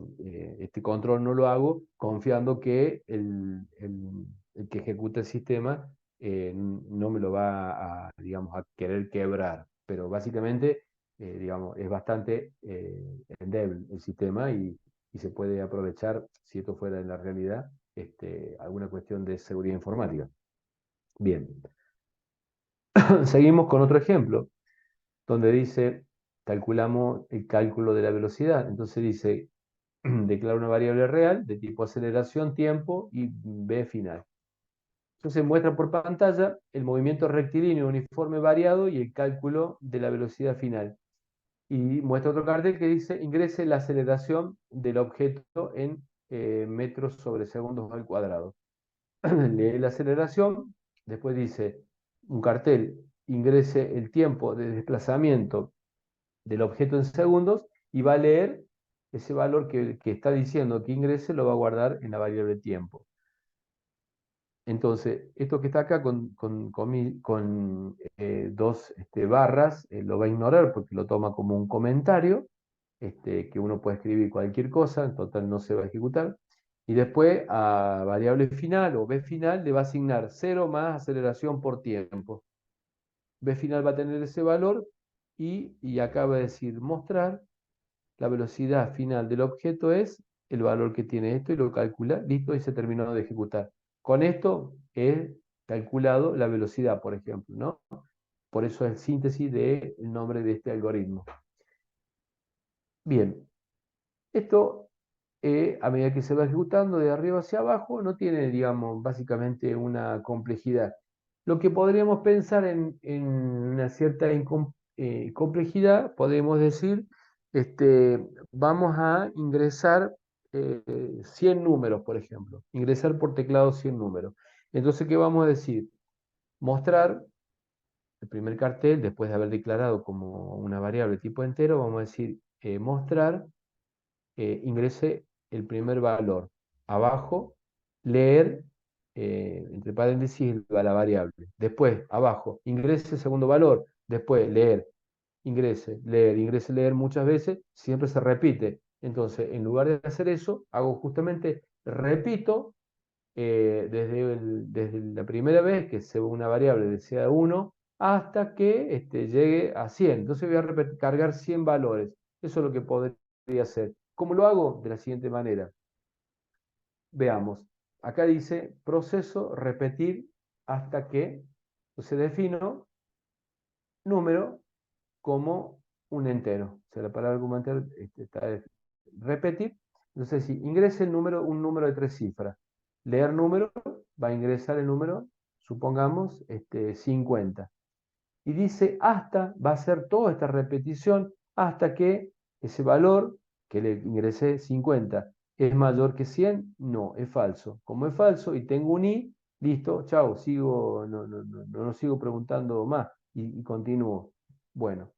control no lo hago confiando que el que ejecuta el sistema no me lo va a, digamos, a querer quebrar. Pero básicamente, digamos, es bastante endeble el sistema y se puede aprovechar, si esto fuera en la realidad, alguna cuestión de seguridad informática. Bien. Seguimos con otro ejemplo, donde dice, calculamos el cálculo de la velocidad. Entonces dice, declara una variable real de tipo aceleración, tiempo y b final. Entonces muestra por pantalla el movimiento rectilíneo uniforme variado y el cálculo de la velocidad final. Y muestra otro cartel que dice ingrese la aceleración del objeto en metros sobre segundos al cuadrado. Lee la aceleración, después dice un cartel, ingrese el tiempo de desplazamiento del objeto en segundos y va a leer ese valor que está diciendo que ingrese, lo va a guardar en la variable tiempo. Entonces, esto que está acá con dos barras, lo va a ignorar porque lo toma como un comentario, que uno puede escribir cualquier cosa, en total no se va a ejecutar. Y después a variable final o b final le va a asignar 0 más aceleración por tiempo. B final va a tener ese valor y acá va a decir mostrar la velocidad final del objeto es el valor que tiene esto y lo calcula, listo, y se terminó de ejecutar. Con esto he calculado la velocidad, por ejemplo, ¿no? Por eso es síntesis del nombre de este algoritmo. Bien, esto a medida que se va ejecutando de arriba hacia abajo no tiene, digamos, básicamente una complejidad. Lo que podríamos pensar en una cierta complejidad, podemos decir, vamos a ingresar 100 números, por ejemplo. Ingresar por teclado 100 números. Entonces, ¿qué vamos a decir? Mostrar el primer cartel, después de haber declarado como una variable tipo entero, vamos a decir mostrar, ingrese el primer valor. Abajo, leer, entre paréntesis, la variable. Después, abajo, ingrese el segundo valor. Después, leer, ingrese, leer muchas veces, siempre se repite. Entonces, en lugar de hacer eso, hago justamente, repito, desde la primera vez que se una variable de sea 1 hasta que llegue a 100. Entonces voy a cargar 100 valores. Eso es lo que podría hacer. ¿Cómo lo hago? De la siguiente manera. Veamos. Acá dice proceso repetir hasta que. Entonces defino número como un entero. O sea, la palabra como entero está repetir. Entonces, si ingrese el número, un número de 3 cifras. Leer número, va a ingresar el número, supongamos, 50. Y dice hasta, va a hacer toda esta repetición hasta que ese valor que le ingresé 50 es mayor que 100. No, es falso. Como es falso y tengo un i, listo, chao, sigo, no sigo preguntando más y continúo. Bueno,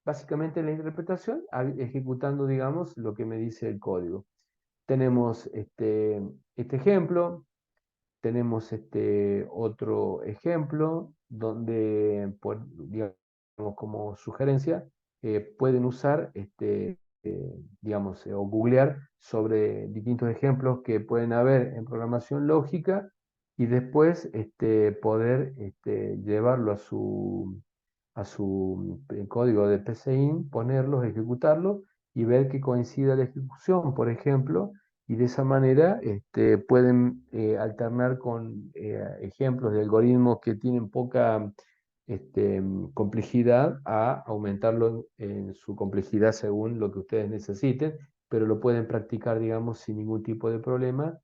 básicamente la interpretación ejecutando, digamos, lo que me dice el código. Tenemos este ejemplo, tenemos otro ejemplo donde, digamos, como sugerencia, pueden usar, digamos, o googlear sobre distintos ejemplos que pueden haber en programación lógica y después poder llevarlo a su código de PCIN, ponerlos, ejecutarlos y ver que coincida la ejecución, por ejemplo, y de esa manera pueden alternar con ejemplos de algoritmos que tienen poca complejidad a aumentarlo en su complejidad según lo que ustedes necesiten, pero lo pueden practicar, digamos, sin ningún tipo de problema,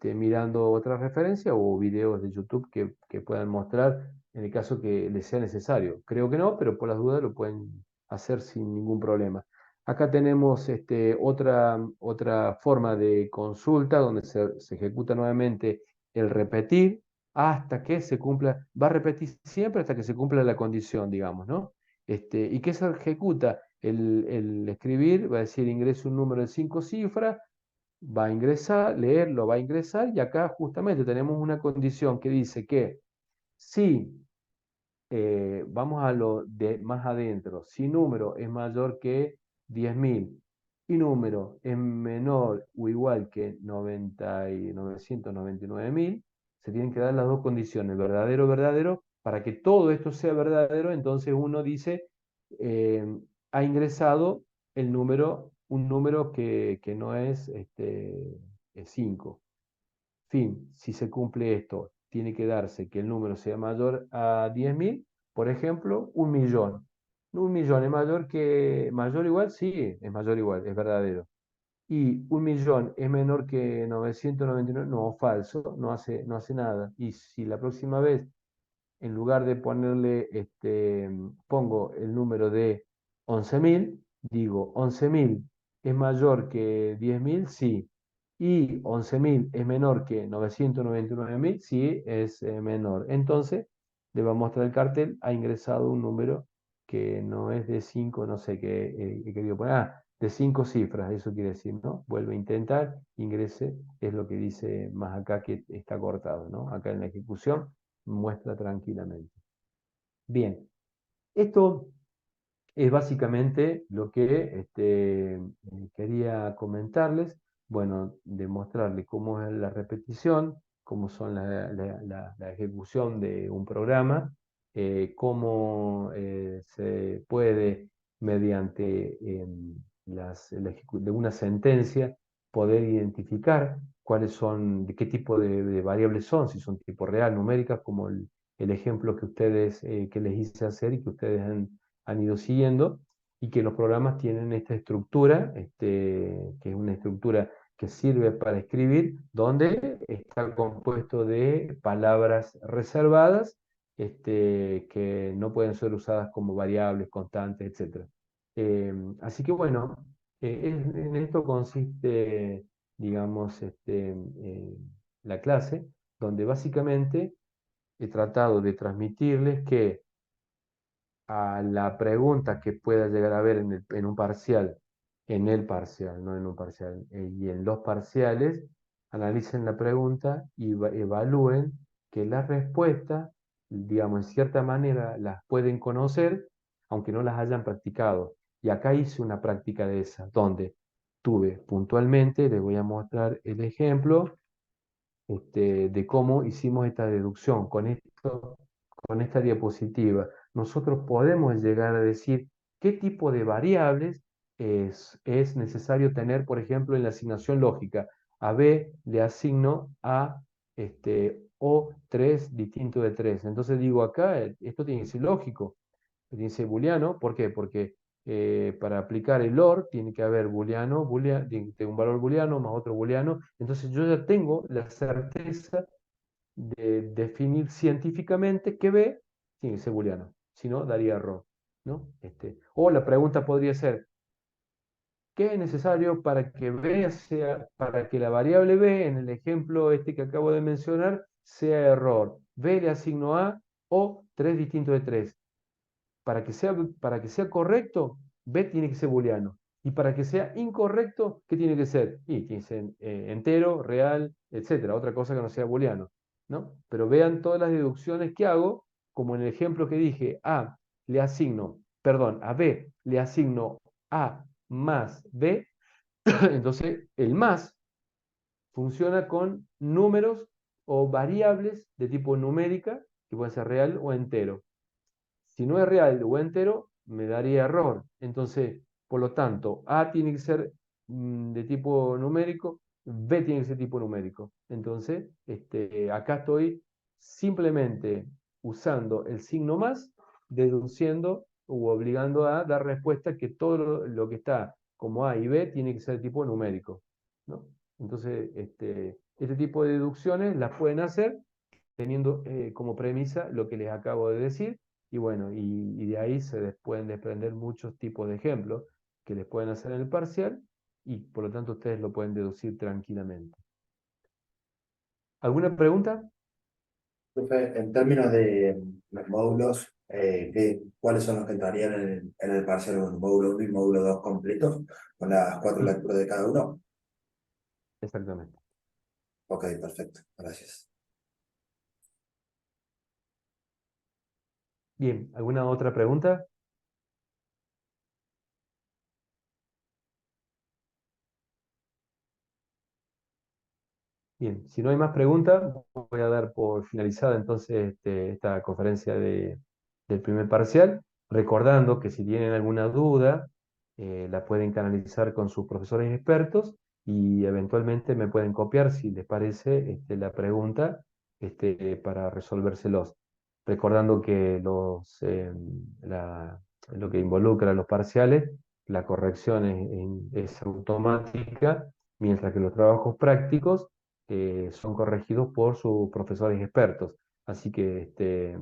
mirando otras referencias o videos de YouTube que puedan mostrar en el caso que les sea necesario. Creo que no, pero por las dudas lo pueden hacer sin ningún problema. Acá tenemos otra forma de consulta donde se ejecuta nuevamente el repetir hasta que se cumpla, va a repetir siempre hasta que se cumpla la condición, digamos, ¿no? ¿Y qué se ejecuta? El escribir va a decir ingreso un número de 5 cifras, va a ingresar, leerlo, va a ingresar y acá justamente tenemos una condición que dice que si vamos a lo de más adentro. Si número es mayor que 10.000 y número es menor o igual que 999.000, se tienen que dar las dos condiciones, verdadero, verdadero. Para que todo esto sea verdadero, entonces uno dice, eh, ha ingresado un número que no es 5. Fin, si se cumple esto, tiene que darse que el número sea mayor a 10.000, por ejemplo, 1.000.000. 1.000.000 es mayor igual, sí, es mayor igual, es verdadero. Y 1.000.000 es menor que 999, no, falso, no hace nada. Y si la próxima vez, en lugar de ponerle, pongo el número de 11.000, digo 11.000 es mayor que 10.000, sí. Y 11.000 es menor que 999.000, sí, es menor. Entonces, le va a mostrar el cartel, ha ingresado un número que no es de 5, no sé qué he querido poner, de 5 cifras, eso quiere decir, ¿no? Vuelve a intentar, ingrese, es lo que dice más acá que está cortado, ¿no? Acá en la ejecución muestra tranquilamente. Bien, esto es básicamente lo que quería comentarles. Bueno, demostrarles cómo es la repetición, cómo son la ejecución de un programa, cómo se puede, mediante de una sentencia, poder identificar cuáles son, de qué tipo de variables son, si son tipo real, numéricas, como el ejemplo que ustedes, que les hice hacer y que ustedes han ido siguiendo, y que los programas tienen esta estructura, que es una estructura que sirve para escribir, donde está compuesto de palabras reservadas, que no pueden ser usadas como variables, constantes, etc. Así que bueno, en esto consiste, digamos, la clase, donde básicamente he tratado de transmitirles que a la pregunta que pueda llegar a haber en un parcial, en el parcial, no en un parcial, y en los parciales, analicen la pregunta y evalúen que las respuestas, digamos, en cierta manera las pueden conocer, aunque no las hayan practicado. Y acá hice una práctica de esas, donde tuve puntualmente, les voy a mostrar el ejemplo, de cómo hicimos esta deducción con esta diapositiva. Nosotros podemos llegar a decir qué tipo de variables es necesario tener, por ejemplo, en la asignación lógica. A B le asigno a O3 distinto de 3. Entonces digo acá, esto tiene que ser lógico, tiene que ser booleano. ¿Por qué? Porque para aplicar el OR tiene que haber booleano, tiene un valor booleano más otro booleano. Entonces yo ya tengo la certeza de definir científicamente que B tiene que ser booleano, si no daría error, ¿no? O la pregunta podría ser, ¿qué es necesario para que B sea, para que la variable B, en el ejemplo que acabo de mencionar, sea error? B le asigno a o 3 distinto de 3. Para que sea correcto, B tiene que ser booleano. Y para que sea incorrecto, ¿qué tiene que ser? Y tiene que ser entero, real, etcétera, otra cosa que no sea booleano, ¿no? Pero vean todas las deducciones que hago, como en el ejemplo que dije, a B le asigno A más B, entonces el más funciona con números o variables de tipo numérica, que pueden ser real o entero. Si no es real o entero, me daría error. Entonces, por lo tanto, A tiene que ser de tipo numérico, B tiene que ser tipo numérico. Entonces, acá estoy simplemente usando el signo más, deduciendo u obligando a dar respuesta que todo lo que está como A y B tiene que ser tipo numérico, ¿no? Entonces, este tipo de deducciones las pueden hacer teniendo como premisa lo que les acabo de decir, y bueno, y de ahí pueden desprender muchos tipos de ejemplos que les pueden hacer en el parcial, y por lo tanto ustedes lo pueden deducir tranquilamente. ¿Alguna pregunta? Profe, en términos de los módulos, ¿cuáles son los que entrarían en el parcial 1? ¿Módulo 1 y módulo 2 completos? ¿Con las 4 lecturas de cada uno? Exactamente. Ok, perfecto. Gracias. Bien, ¿alguna otra pregunta? Bien, si no hay más preguntas, voy a dar por finalizada entonces esta conferencia del primer parcial, recordando que si tienen alguna duda, la pueden canalizar con sus profesores expertos y eventualmente me pueden copiar si les parece la pregunta para resolvérselos. Recordando que lo que involucra los parciales, la corrección es automática, mientras que los trabajos prácticos son corregidos por sus profesores expertos. Así que,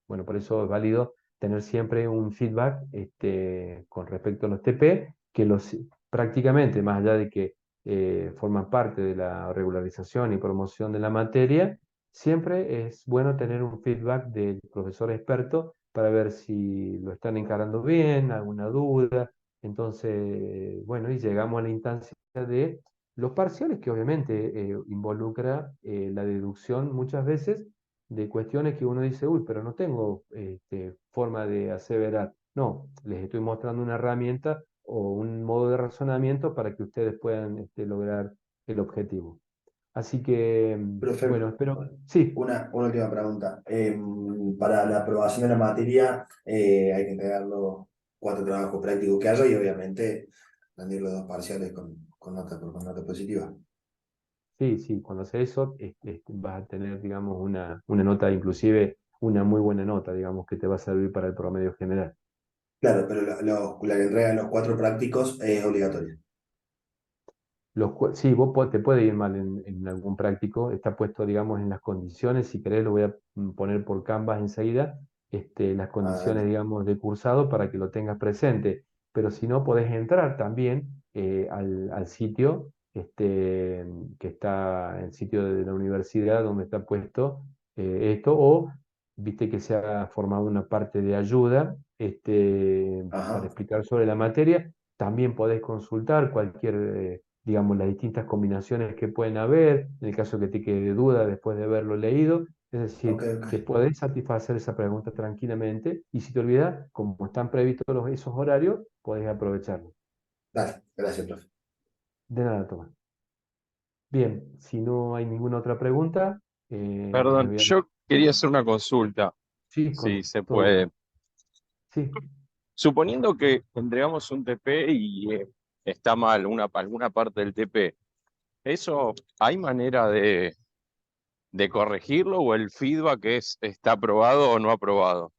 bueno, por eso es válido tener siempre un feedback con respecto a los TP, que prácticamente, más allá de que forman parte de la regularización y promoción de la materia, siempre es bueno tener un feedback del profesor experto para ver si lo están encarando bien, alguna duda. Entonces, bueno, y llegamos a la instancia de los parciales, que obviamente involucra la deducción muchas veces de cuestiones que uno dice, uy, pero no tengo forma de aseverar. No, les estoy mostrando una herramienta o un modo de razonamiento para que ustedes puedan lograr el objetivo. Así que, Profe, bueno, espero. Sí, una última pregunta. Para la aprobación de la materia hay que entregar los 4 trabajos prácticos que haya y obviamente rendir los 2 parciales con nota positiva. sí, sí, cuando haces eso, vas a tener, digamos, una nota, inclusive una muy buena nota, digamos, que te va a servir para el promedio general. Claro, pero la que entregan los 4 prácticos es obligatoria. Sí, vos te puede ir mal en algún práctico, está puesto, digamos, en las condiciones, si querés lo voy a poner por Canvas enseguida, las Ah, condiciones, dale. digamos, de cursado para que lo tengas presente, pero si no, podés entrar también al sitio, que está, el sitio de la universidad donde está puesto esto, o viste que se ha formado una parte de ayuda para Ajá, explicar sobre la materia, también podés consultar cualquier digamos, las distintas combinaciones que pueden haber, en el caso que te quede duda después de haberlo leído, es ok, decir, que ok. podés satisfacer esa pregunta tranquilamente y si te olvidas, como están previstos esos horarios, podés aprovecharlo. Dale, gracias, profe. De nada, Tomás. Bien, si no hay ninguna otra pregunta, me Perdón, voy a... yo quería hacer una consulta, Sí, si con se todo gusto. puede. Sí. Suponiendo que entregamos un TP y está mal alguna parte del TP, ¿eso hay manera de corregirlo o el feedback está aprobado o no aprobado?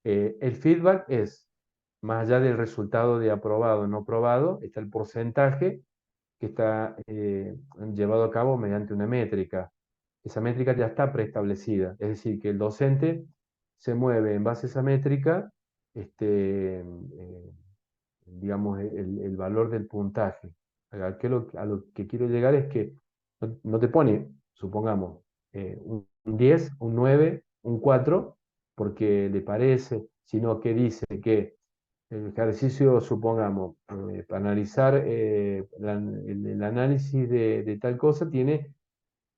El feedback es, más allá del resultado de aprobado o no aprobado, está el porcentaje que está llevado a cabo mediante una métrica. Esa métrica ya está preestablecida, es decir, que el docente se mueve en base a esa métrica, digamos, el valor del puntaje. A lo que quiero llegar es que no te pone, supongamos, un 10, un 9, un 4, porque le parece, sino que dice que el ejercicio, supongamos, para analizar el análisis de tal cosa tiene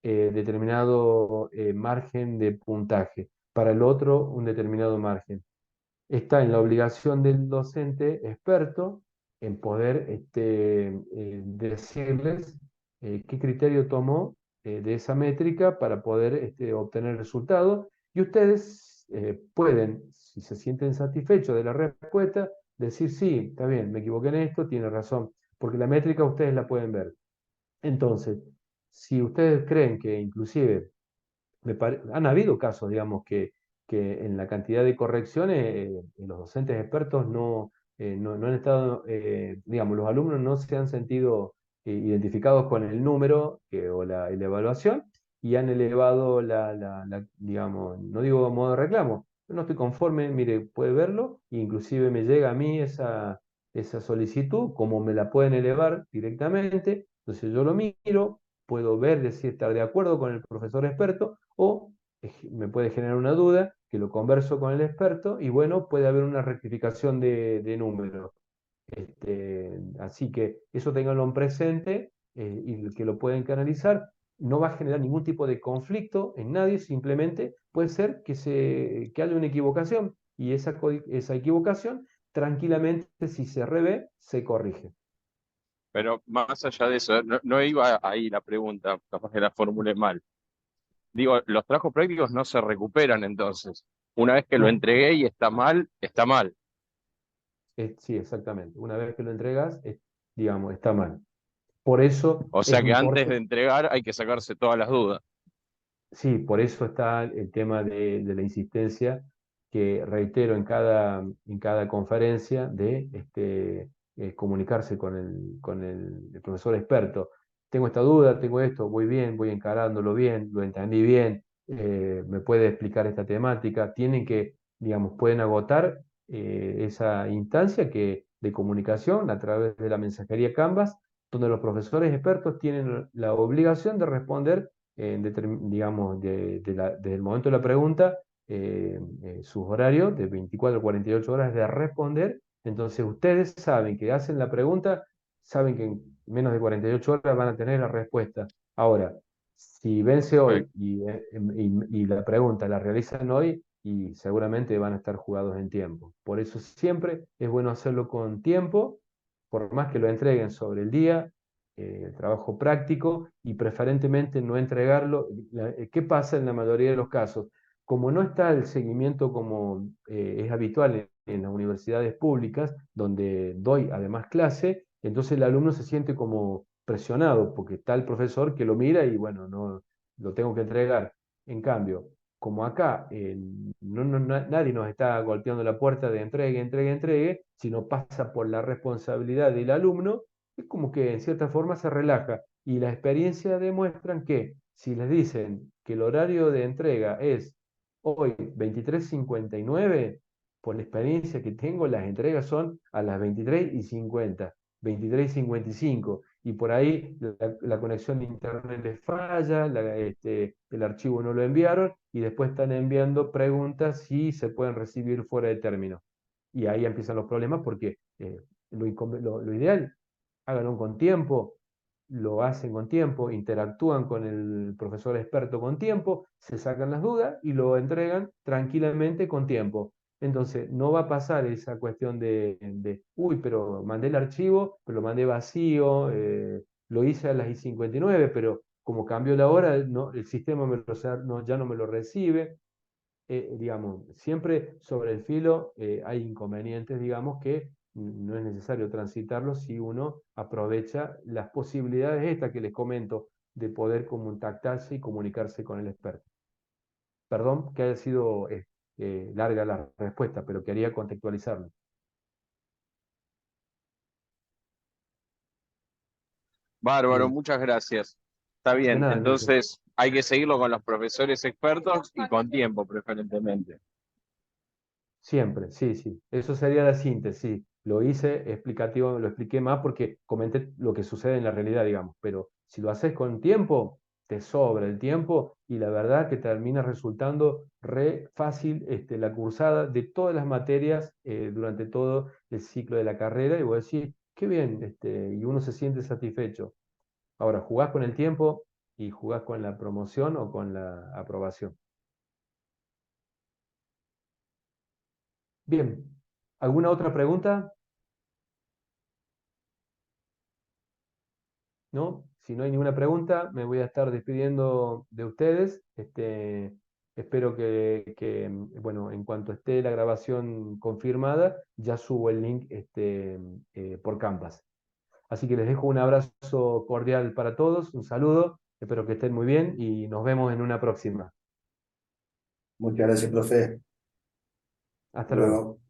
determinado margen de puntaje, para el otro un determinado margen. Está en la obligación del docente experto en poder decirles qué criterio tomó de esa métrica para poder obtener el resultado. Y ustedes pueden, si se sienten satisfechos de la respuesta, decir, sí, está bien, me equivoqué en esto, tiene razón, porque la métrica ustedes la pueden ver. Entonces, si ustedes creen que inclusive han habido casos, digamos, que en la cantidad de correcciones los docentes expertos no han estado, digamos, los alumnos no se han sentido identificados con el número o la evaluación y han elevado digamos, no digo a modo de reclamo, no estoy conforme, mire, puede verlo, e inclusive me llega a mí esa solicitud, como me la pueden elevar directamente, entonces yo lo miro, puedo ver, decir, estar de acuerdo con el profesor experto o me puede generar una duda, que lo converso con el experto y bueno, puede haber una rectificación de número. Así que eso ténganlo en presente y que lo pueden canalizar. No va a generar ningún tipo de conflicto en nadie, simplemente puede ser que haya una equivocación y esa equivocación tranquilamente, si se revé, se corrige. Pero más allá de eso, no iba ahí la pregunta, capaz que la formulé mal. Digo, los trabajos prácticos no se recuperan entonces. Una vez que lo No, entregué y está mal, está mal. sí, exactamente. Una vez que lo entregas, digamos, está mal. Por eso O es sea que antes de importante, entregar hay que sacarse todas las dudas. sí, por eso está el tema de la insistencia que reitero en cada conferencia de comunicarse con el profesor experto. Tengo esta duda, tengo esto, voy bien, voy encarándolo bien, lo entendí bien, me puede explicar esta temática. Tienen que, digamos, pueden agotar esa instancia de comunicación a través de la mensajería Canvas, donde los profesores expertos tienen la obligación de responder digamos, desde el momento de la pregunta, sus horarios de 24 a 48 horas de responder. Entonces ustedes saben que hacen la pregunta, saben que en menos de 48 horas van a tener la respuesta. Ahora, si vence hoy y la pregunta la realizan hoy, y seguramente van a estar jugados en tiempo. Por eso siempre es bueno hacerlo con tiempo, por más que lo entreguen sobre el día, el trabajo práctico, y preferentemente no entregarlo. ¿Qué pasa en la mayoría de los casos? Como no está el seguimiento como es habitual en las universidades públicas, donde doy además clase, entonces el alumno se siente como presionado, porque está el profesor que lo mira y bueno, no lo tengo que entregar. En cambio, como acá nadie nos está golpeando la puerta de entregue, entregue, entregue, sino pasa por la responsabilidad del alumno, es como que en cierta forma se relaja. Y la experiencia demuestran que si les dicen que el horario de entrega es hoy 23:59, por la experiencia que tengo, las entregas son a las 23:50, 23:55, y por ahí la conexión de internet les falla, el archivo no lo enviaron, y después están enviando preguntas si se pueden recibir fuera de término. Y ahí empiezan los problemas porque lo ideal, háganlo con tiempo, lo hacen con tiempo, interactúan con el profesor experto con tiempo, se sacan las dudas y lo entregan tranquilamente con tiempo. Entonces, no va a pasar esa cuestión uy, pero mandé el archivo, pero lo mandé vacío, lo hice a las 59, pero como cambió la hora, no, el sistema ya no me lo recibe. Digamos, siempre sobre el filo hay inconvenientes, digamos, que no es necesario transitarlos si uno aprovecha las posibilidades estas que les comento de poder contactarse y comunicarse con el experto. Perdón que haya sido larga la respuesta, pero quería contextualizarlo. Bárbaro, Bien, muchas gracias. Está de bien, nada, Enrique. entonces hay que seguirlo con los profesores expertos y con tiempo preferentemente. Siempre, sí, sí. Eso sería la síntesis. Lo hice explicativo, lo expliqué más porque comenté lo que sucede en la realidad, digamos. Pero si lo haces con tiempo, te sobra el tiempo y la verdad que termina resultando re fácil la cursada de todas las materias durante todo el ciclo de la carrera. Y voy a decir, qué bien, y uno se siente satisfecho. Ahora, jugás con el tiempo y jugás con la promoción o con la aprobación. Bien, ¿alguna otra pregunta? ¿No? Si no hay ninguna pregunta, me voy a estar despidiendo de ustedes. Espero bueno, en cuanto esté la grabación confirmada, ya subo el link por Canvas. Así que les dejo un abrazo cordial para todos, un saludo, espero que estén muy bien y nos vemos en una próxima. Muchas gracias, profe. Hasta Hasta luego. luego.